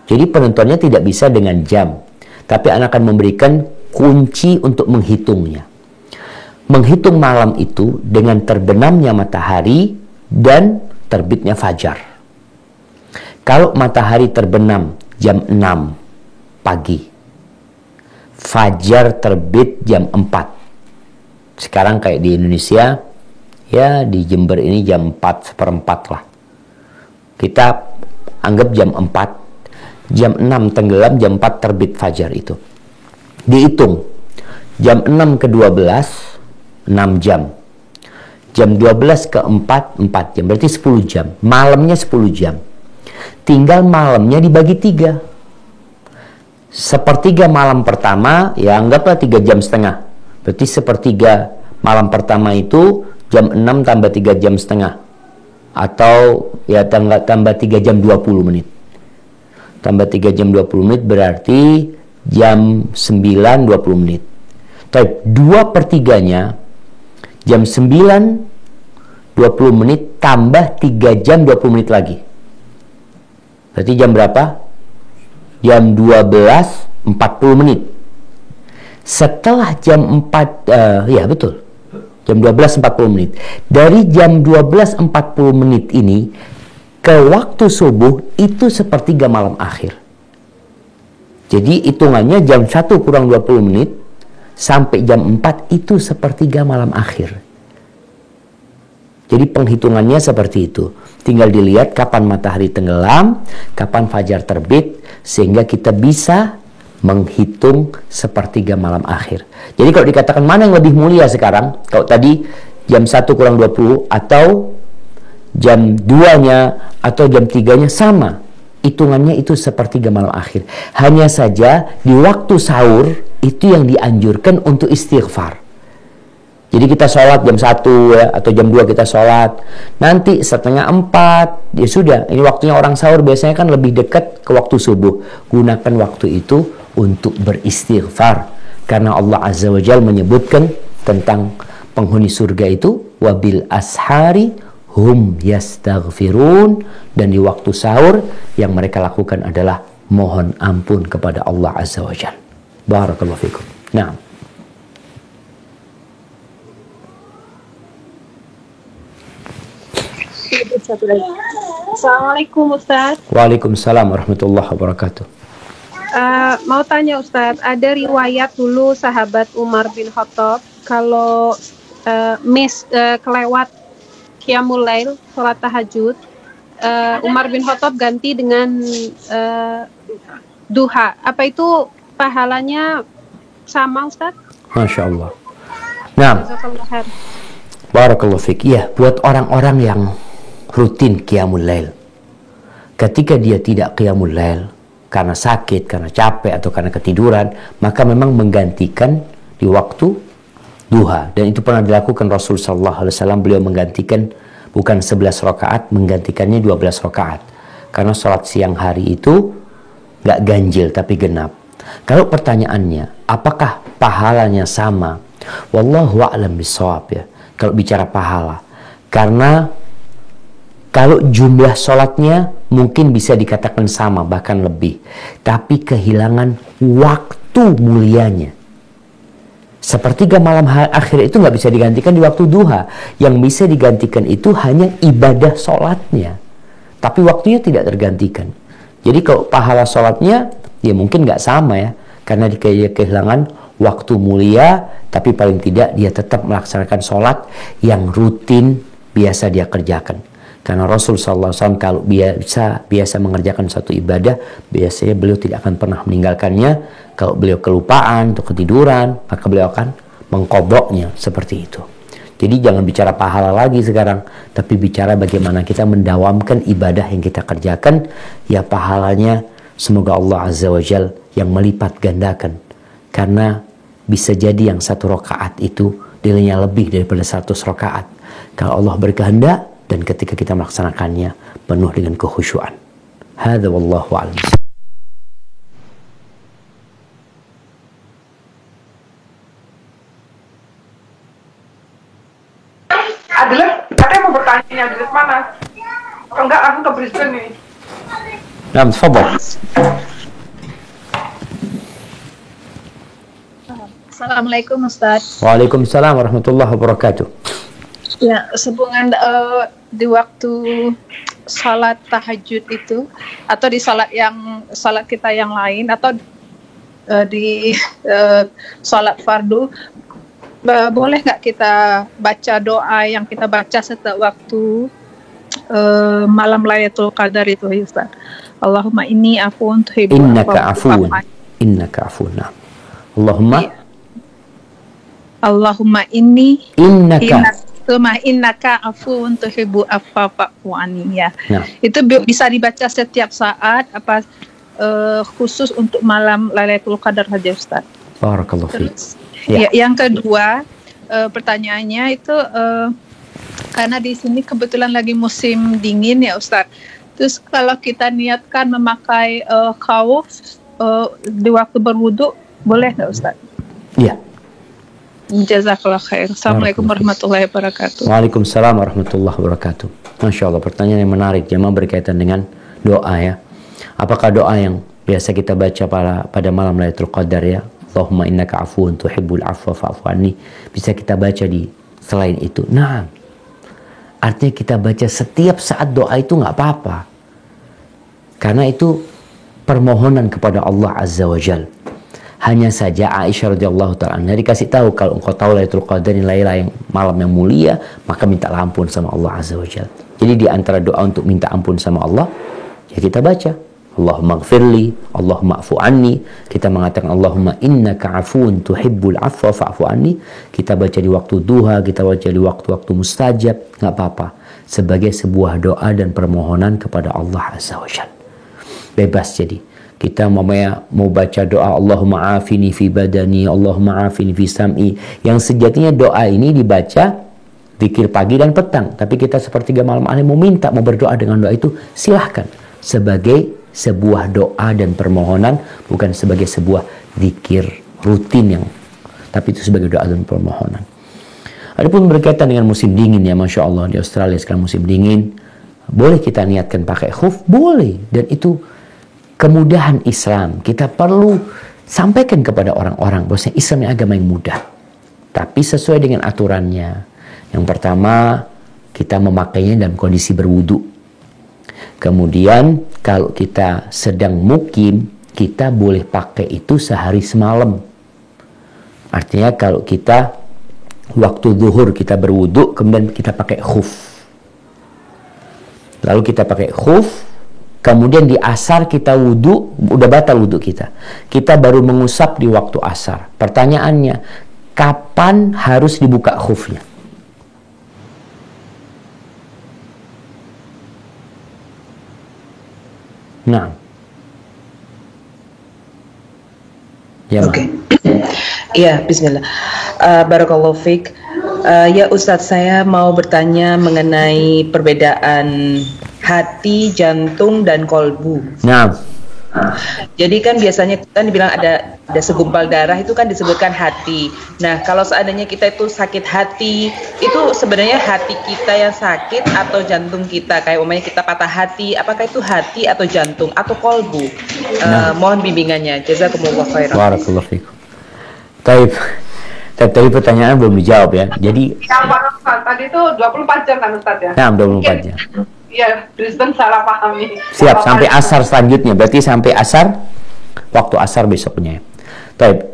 Jadi penentuannya tidak bisa dengan jam. Tapi Anda akan memberikan kunci untuk menghitungnya. Menghitung malam itu dengan terbenamnya matahari dan terbitnya fajar. Kalau matahari terbenam jam 6 pagi, fajar terbit jam 4. Sekarang kayak di Indonesia, ya di Jember ini jam 4 seperempat lah. Kita anggap jam 4, jam 6 tenggelam, jam 4 terbit fajar itu. Dihitung, jam 6 ke 12, 6 jam. Jam 12 ke 4, 4 jam. Berarti 10 jam. Malamnya 10 jam. Tinggal malamnya dibagi 3. Sepertiga malam pertama, ya anggaplah 3 jam setengah. Berarti sepertiga malam pertama itu jam 6 tambah 3 jam setengah. Atau ya tambah 3 jam 20 menit. Tambah 3 jam 20 menit berarti jam 9 20 menit. Tapi 2/3-nya jam 9 20 menit tambah 3 jam 20 menit lagi. Berarti jam berapa? Jam 12.40 menit. Setelah jam 4, ya betul, jam 12.40 menit. Dari jam 12.40 menit ini ke waktu subuh itu sepertiga malam akhir. Jadi hitungannya jam 1 kurang 20 menit sampai jam 4 itu sepertiga malam akhir. Jadi penghitungannya seperti itu. Tinggal dilihat kapan matahari tenggelam, kapan fajar terbit, sehingga kita bisa menghitung sepertiga malam akhir. Jadi kalau dikatakan mana yang lebih mulia sekarang, kalau tadi jam 1 kurang 20 atau jam 2-nya atau jam 3-nya sama. Hitungannya itu sepertiga malam akhir. Hanya saja di waktu sahur itu yang dianjurkan untuk istighfar. Jadi kita sholat jam 1 ya, atau jam 2 kita sholat. Nanti setengah 4, ya sudah. Ini waktunya orang sahur biasanya kan lebih dekat ke waktu subuh. Gunakan waktu itu untuk beristighfar. Karena Allah Azza wa Jalla menyebutkan tentang penghuni surga itu, wabil ashari hum yastaghfirun, dan di waktu sahur yang mereka lakukan adalah mohon ampun kepada Allah Azza wa Jalla. Barakallahu fikum. Nah, Assalamualaikum Ustaz. Waalaikumsalam warahmatullahi wabarakatuh. Mau tanya Ustaz, ada riwayat dulu sahabat Umar bin Khattab kalau kelewat Qiyamul Lail, sholat tahajud, Umar bin Khattab ganti dengan duha. Apa itu pahalanya sama Ustaz? Masya Allah. Nah, barakallahu fiik. Ya, buat orang-orang yang rutin Qiyamul Lail, ketika dia tidak Qiyamul Lail karena sakit, karena capek, atau karena ketiduran, maka memang menggantikan di waktu duha. Dan itu pernah dilakukan Rasul sallallahu alaihi wasallam. Beliau menggantikan bukan 11 rakaat, menggantikannya 12 rakaat. Karena sholat siang hari itu gak ganjil tapi genap. Kalau pertanyaannya, apakah pahalanya sama? Wallahu a'lam bishawab ya. Kalau bicara pahala, karena kalau jumlah sholatnya mungkin bisa dikatakan sama, bahkan lebih. Tapi kehilangan waktu mulianya. Sepertiga malam akhir itu nggak bisa digantikan di waktu duha. Yang bisa digantikan itu hanya ibadah sholatnya. Tapi waktunya tidak tergantikan. Jadi kalau pahala sholatnya, ya mungkin nggak sama ya. Karena dia kehilangan waktu mulia, tapi paling tidak dia tetap melaksanakan sholat yang rutin biasa dia kerjakan. Karena Rasul SAW kalau biasa mengerjakan satu ibadah, biasanya beliau tidak akan pernah meninggalkannya. Kalau beliau kelupaan atau ketiduran, maka beliau akan mengqadha'nya seperti itu. Jadi jangan bicara pahala lagi sekarang, tapi bicara bagaimana kita mendawamkan ibadah yang kita kerjakan, ya pahalanya semoga Allah Azza wa Jal yang melipat gandakan. Karena bisa jadi yang 1 rakaat itu nilainya lebih daripada 100 rakaat. Kalau Allah berkehendak dan ketika kita melaksanakannya penuh dengan kekhusyuan. Hadza wallahu a'lam. Adilnya, katanya mau bertanya ini Adilnya mana? Kalau enggak langsung ke Brisbane nih. Nah, tafadhal. Assalamualaikum Ustaz. Waalaikumsalam warahmatullahi wabarakatuh. Ya, sehubungan di waktu salat tahajud itu atau di salat kita yang lain atau di salat fardu, boleh nggak kita baca doa yang kita baca setiap waktu malam Lailatul Qadar itu, Ustaz? Allahumma inni afuwun tuhibbul Innaka afuwun. Innaka afuwun. Allahumma inni innaka afuwun tuhibbu afwa fa'fu anni, ya. Nah. Itu bisa dibaca setiap saat apa khusus untuk malam Lailatul Qadar saja, Ustaz? Barakallahu fiik. Ya, yang kedua, pertanyaannya itu karena di sini kebetulan lagi musim dingin ya, Ustaz. Terus kalau kita niatkan memakai khauf di waktu berwudu, boleh nggak, Ustaz? Iya. Jazakallah khair. Assalamualaikum warahmatullahi wabarakatuh. Waalaikumsalam warahmatullahi wabarakatuh. Masya Allah, pertanyaan yang menarik jemaah berkaitan dengan doa ya. Apakah doa yang biasa kita baca pada malam Lailatul Qadar ya, Allahumma innaka afuwun tuhibbul afwa fa'fu anni, bisa kita baca di selain itu? Nah, artinya kita baca setiap saat doa itu nggak apa-apa, karena itu permohonan kepada Allah Azza wa Jal. Hanya saja Aisyah radhiyallahu ta'ala anha dikasih tahu, kalau engkau tahu Lailatul Qadar ini yang malam yang mulia, maka minta ampun sama Allah Azza wa Jalla. Jadi di antara doa untuk minta ampun sama Allah, ya kita baca Allahumma gfirli, Allahumma afu anni. Kita mengatakan Allahumma innaka afuun tuhibbul afwa fa'fu anni. Kita baca di waktu duha, kita baca di waktu-waktu mustajab, nggak apa-apa. Sebagai sebuah doa dan permohonan kepada Allah Azza wa Jalla. Bebas jadi. Kita mau baca doa Allahumma afini fi badani, Allahumma afini fi sam'i, yang sejatinya doa ini dibaca zikir pagi dan petang, tapi kita sepertiga malam hari mau berdoa dengan doa itu, silahkan, sebagai sebuah doa dan permohonan, bukan sebagai sebuah zikir rutin tapi itu sebagai doa dan permohonan. Adapun berkaitan dengan musim dingin ya, Masya Allah, di Australia sekarang musim dingin, boleh kita niatkan pakai khuf, boleh, dan itu kemudahan Islam. Kita perlu sampaikan kepada orang-orang bahwa Islam ini agama yang mudah, tapi sesuai dengan aturannya. Yang pertama, kita memakainya dalam kondisi berwudu. Kemudian kalau kita sedang mukim, kita boleh pakai itu sehari semalam. Artinya kalau kita waktu zuhur kita berwudu, kemudian kita pakai khuf, lalu kita pakai khuf, kemudian di asar kita wudu, udah batal wudu kita. Kita baru mengusap di waktu asar. Pertanyaannya, kapan harus dibuka khufnya? Nah. Ya, Oke. Iya, bismillah. Barakallahu fiik. Ya Ustadz, saya mau bertanya mengenai perbedaan hati, jantung, dan kolbu. Nah. Jadi kan biasanya kita dibilang ada segumpal darah, itu kan disebutkan hati. Nah, kalau seandainya kita itu sakit hati, itu sebenarnya hati kita yang sakit atau jantung kita? Kayak umpamanya kita patah hati, apakah itu hati atau jantung atau kolbu? Mohon bimbingannya. Jazakumullah khairan. Barakallahu fiikum. Tadi pertanyaan belum dijawab ya. Jadi tadi itu 24 jam kan Ustaz ya? Nah, 24 jam. Iya, Brisbane salah pahami. Siap, sampai asar selanjutnya. Berarti sampai asar, waktu asar besoknya.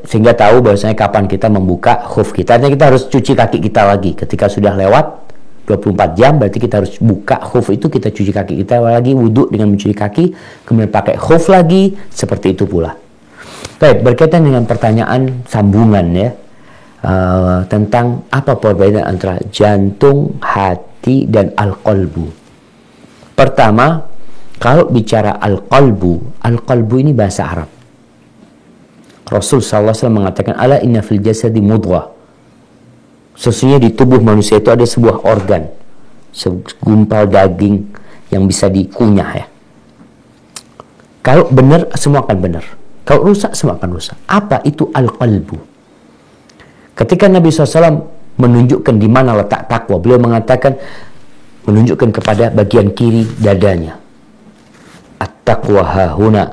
Sehingga tahu bahwasanya kapan kita membuka khuf kita. Artinya kita harus cuci kaki kita lagi. Ketika sudah lewat 24 jam, berarti kita harus buka khuf itu, kita cuci kaki kita lagi, wudhu dengan mencuci kaki, kemudian pakai khuf lagi, seperti itu pula. Baik, berkaitan dengan pertanyaan sambungan ya, tentang apa perbedaan antara jantung, hati, dan al-qalbu. Pertama, kalau bicara al-qalbu ini bahasa Arab. Rasul SAW mengatakan, ala inna fil jasadi mudghah. Sesungguhnya di tubuh manusia itu ada sebuah organ, segumpal daging yang bisa dikunyah ya. Kalau benar, semua akan benar. Kalau rusak, semua akan rusak. Apa itu al-qalbu? Ketika Nabi SAW menunjukkan di mana letak takwa, beliau mengatakan, menunjukkan kepada bagian kiri dadanya. At-taqwa hahuna,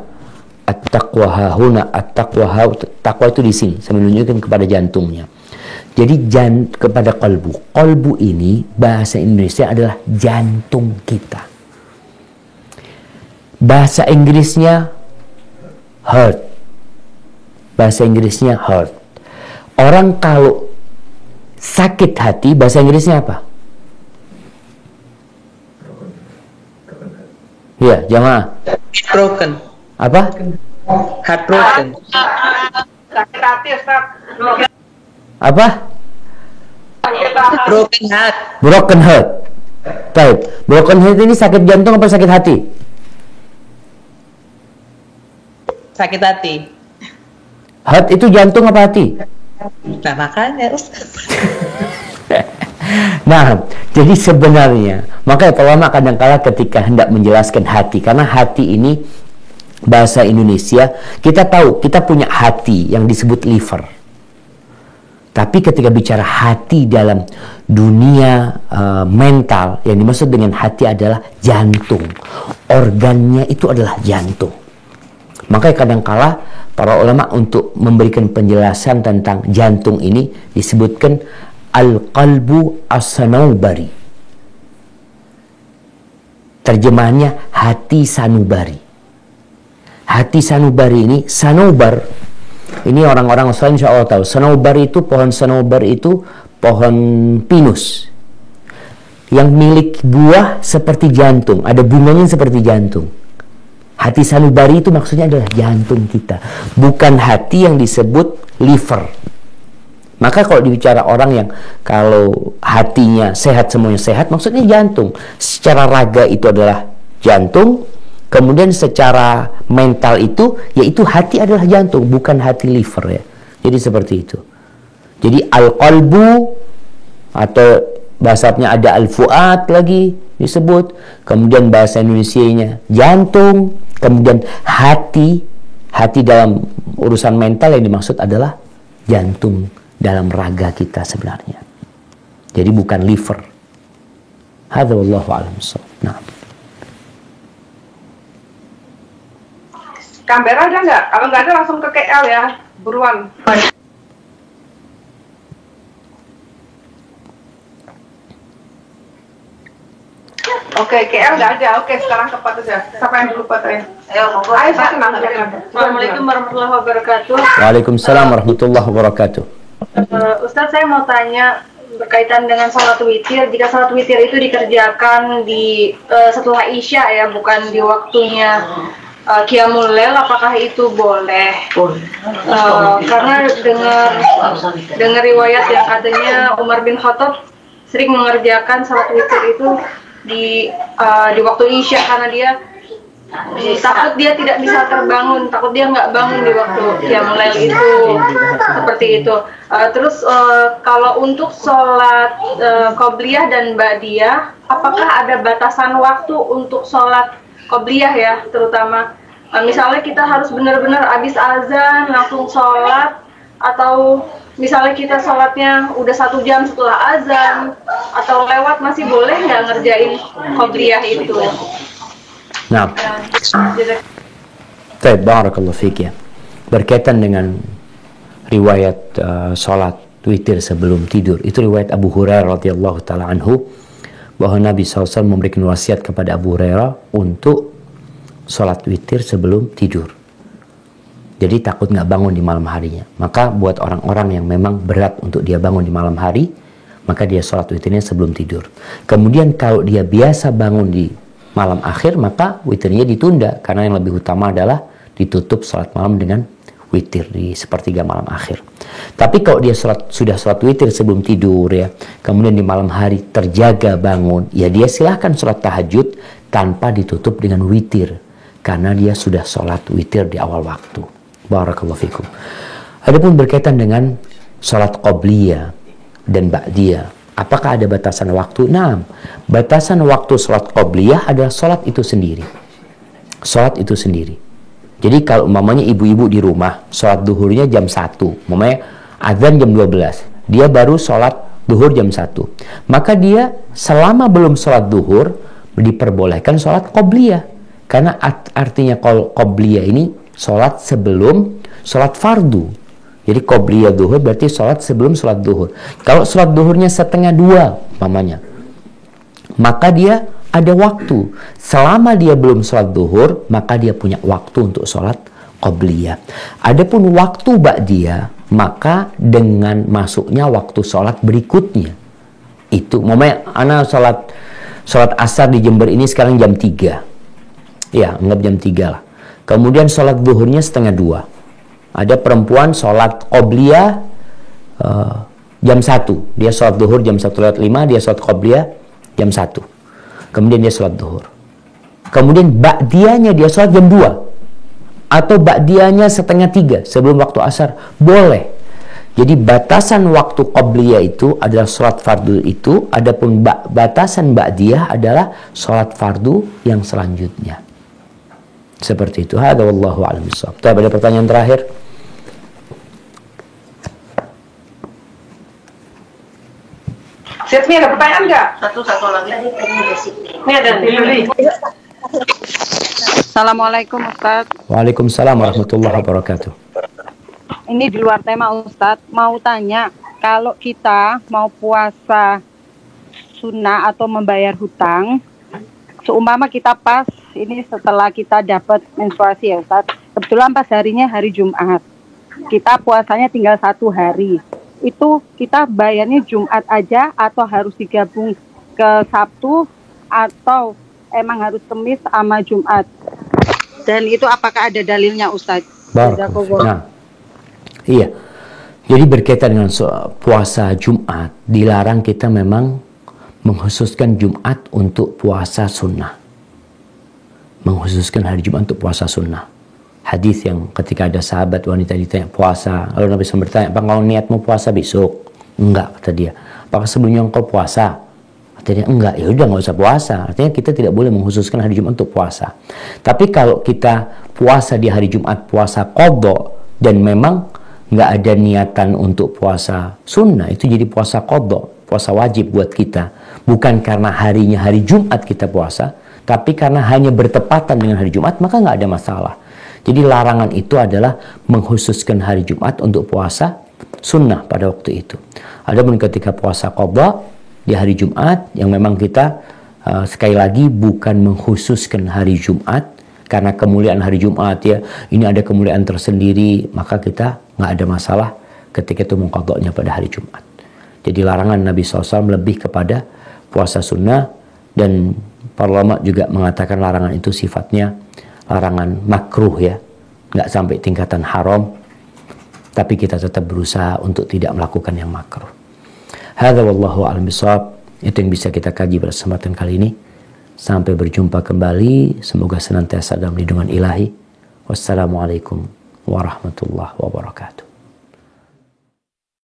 at-taqwa hahuna, at-taqwa hahuna. Takwa itu di sini. Saya menunjukkan kepada jantungnya. Jadi kepada qalbu. Qalbu ini bahasa Indonesia adalah jantung kita. Bahasa Inggrisnya heart. Bahasa Inggrisnya heart. Orang kalau sakit hati, bahasa Inggrisnya apa? Ya, jamaah. Broken. Apa? Heartbroken. Sakit hati, Ustaz. Apa? Broken heart. Broken heart. Baik. Broken heart ini sakit jantung apa sakit hati? Sakit hati. Heart itu jantung apa hati? Nah makanya Ustaz. Nah, jadi sebenarnya makanya ulama kadang-kala ketika hendak menjelaskan hati, karena hati ini bahasa Indonesia, kita tahu kita punya hati yang disebut liver. Tapi ketika bicara hati dalam dunia mental, yang dimaksud dengan hati adalah jantung. Organnya itu adalah jantung. Makanya kadangkala para ulama untuk memberikan penjelasan tentang jantung ini disebutkan al-qalbu as-sanubari. Terjemahannya hati sanubari. Hati sanubari ini, sanubar, ini orang-orang Australia insya Allah tahu. Sanubar itu, pohon sanubar itu pohon pinus yang milik buah seperti jantung, ada bunganya seperti jantung. Hati sanubari itu maksudnya adalah jantung kita, bukan hati yang disebut liver. Maka kalau dibicara orang yang kalau hatinya sehat, semuanya sehat, maksudnya jantung. Secara raga itu adalah jantung, kemudian secara mental itu, yaitu hati adalah jantung, bukan hati liver ya. Jadi seperti itu. Jadi al-qalbu, atau bahasanya ada al-fuad lagi disebut, kemudian bahasa Indonesianya jantung, kemudian hati. Hati dalam urusan mental yang dimaksud adalah jantung dalam raga kita sebenarnya. Jadi bukan liver. Hadza wallahu a'lam bissawab. Nah. Canberra ada nggak? Kalau nggak ada langsung ke KL ya, buruan. Oke, KL nggak ada. Oke, sekarang ke Pak aja. Siapa yang dulu Pak? Ayo, monggo. Ayo, saya kenal. Assalamualaikum warahmatullahi wabarakatuh. Waalaikumsalam warahmatullahi wabarakatuh. Ustadz, saya mau tanya berkaitan dengan sholat witir. Jika sholat witir itu dikerjakan di setelah Isya ya, bukan di waktunya Qiyamul Lail, apakah itu boleh? Karena dengar riwayat yang katanya Umar bin Khattab sering mengerjakan sholat witir itu di waktu Isya, karena dia takut dia tidak bisa terbangun, takut dia nggak bangun di waktu Qiyamul Lail itu, seperti itu. Terus kalau untuk sholat qobliyah dan ba'diyah, apakah ada batasan waktu untuk sholat qobliyah ya, terutama misalnya kita harus benar-benar habis azan langsung sholat, atau misalnya kita sholatnya udah 1 jam setelah azan atau lewat, masih boleh nggak ngerjain qobliyah itu? Nah, baik, barakallahu fiik ya. Berkaitan dengan riwayat sholat witir sebelum tidur, itu riwayat Abu Hurairah radhiyallahu taala anhu, bahwa Nabi SAW memberikan wasiat kepada Abu Hurairah untuk sholat witir sebelum tidur. Jadi takut nggak bangun di malam harinya. Maka buat orang-orang yang memang berat untuk dia bangun di malam hari, maka dia sholat witirnya sebelum tidur. Kemudian kalau dia biasa bangun di malam akhir, maka witirnya ditunda, karena yang lebih utama adalah ditutup sholat malam dengan witir di sepertiga malam akhir. Tapi kalau dia sudah sholat witir sebelum tidur ya, kemudian di malam hari terjaga bangun, ya dia silahkan sholat tahajud tanpa ditutup dengan witir, karena dia sudah sholat witir di awal waktu. Barakallahu fikum. Adapun berkaitan dengan sholat qobliyah dan ba'diyah, apakah ada batasan waktu? Nah, batasan waktu sholat qobliyah adalah sholat itu sendiri. Sholat itu sendiri. Jadi kalau umpamanya ibu-ibu di rumah, sholat duhurnya jam 1, umpamanya azan jam 12, dia baru sholat duhur jam 1. Maka dia selama belum sholat duhur, diperbolehkan sholat qobliyah. Karena artinya qobliyah ini sholat sebelum sholat fardu. Jadi qobliyah duhur berarti sholat sebelum sholat duhur. Kalau sholat duhurnya 1:30 mamanya, maka dia ada waktu. Selama dia belum sholat duhur, maka dia punya waktu untuk sholat qobliyah. Adapun waktu ba'diyah, maka dengan masuknya waktu sholat berikutnya. Itu mamanya anak sholat asar di Jember ini sekarang jam 3. Ya, anggap jam 3 lah. Kemudian sholat duhurnya 1:30. Ada perempuan sholat qobliyah jam 1. Dia sholat duhur jam 1:05, dia sholat qobliyah jam 1. Kemudian dia sholat duhur. Kemudian ba'diyahnya dia sholat jam 2. Atau ba'diyahnya 2:30 sebelum waktu asar. Boleh. Jadi batasan waktu qobliyah itu adalah sholat fardu itu. Adapun batasan ba'diyah adalah sholat fardu yang selanjutnya. Seperti itu. Hada wallahu a'lam bishawab. Ada pertanyaan terakhir? Setmi ada pertanyaan nggak? Satu lagi. Ini ada Yuli. Assalamualaikum Ustadz. Waalaikumsalam warahmatullahi wabarakatuh. Ini di luar tema Ustadz. Mau tanya, kalau kita mau puasa sunnah atau membayar hutang, seumpama kita pas ini setelah kita dapat menstruasi ya Ustadz, kebetulan pas harinya hari Jumat, kita puasanya tinggal 1 hari. Itu kita bayarnya Jumat aja atau harus digabung ke Sabtu atau emang harus Kamis sama Jumat? Dan itu apakah ada dalilnya Ustadz? Nah, iya. Jadi berkaitan dengan puasa Jumat, dilarang kita memang mengkhususkan Jumat untuk puasa sunnah. Mengkhususkan hari Jumat untuk puasa sunnah. Hadis yang ketika ada sahabat wanita ditanya puasa, lalu Nabi SAW bertanya, apa kalau niatmu puasa besok? Enggak, kata dia. Apakah sebelumnya engkau puasa? Kata dia, enggak. Ya udah, nggak usah puasa. Artinya kita tidak boleh mengkhususkan hari Jumat untuk puasa. Tapi kalau kita puasa di hari Jumat, puasa qadha, dan memang nggak ada niatan untuk puasa sunnah, itu jadi puasa qadha, puasa wajib buat kita. Bukan karena harinya hari Jumat kita puasa, tapi karena hanya bertepatan dengan hari Jumat, maka nggak ada masalah. Jadi larangan itu adalah mengkhususkan hari Jumat untuk puasa sunnah pada waktu itu. Adapun ketika puasa qadha di hari Jumat, yang memang kita sekali lagi bukan mengkhususkan hari Jumat karena kemuliaan hari Jumat ya, ini ada kemuliaan tersendiri, maka kita nggak ada masalah ketika itu mengqadhanya pada hari Jumat. Jadi larangan Nabi SAW lebih kepada puasa sunnah, dan para ulama juga mengatakan larangan itu sifatnya larangan makruh ya, nggak sampai tingkatan haram, tapi kita tetap berusaha untuk tidak melakukan yang makruh. Hadza wallahu a'lam bishawab. Itu yang bisa kita kaji pada kesempatan kali ini. Sampai berjumpa kembali, semoga senantiasa dalam lindungan ilahi. Wassalamualaikum warahmatullahi wabarakatuh.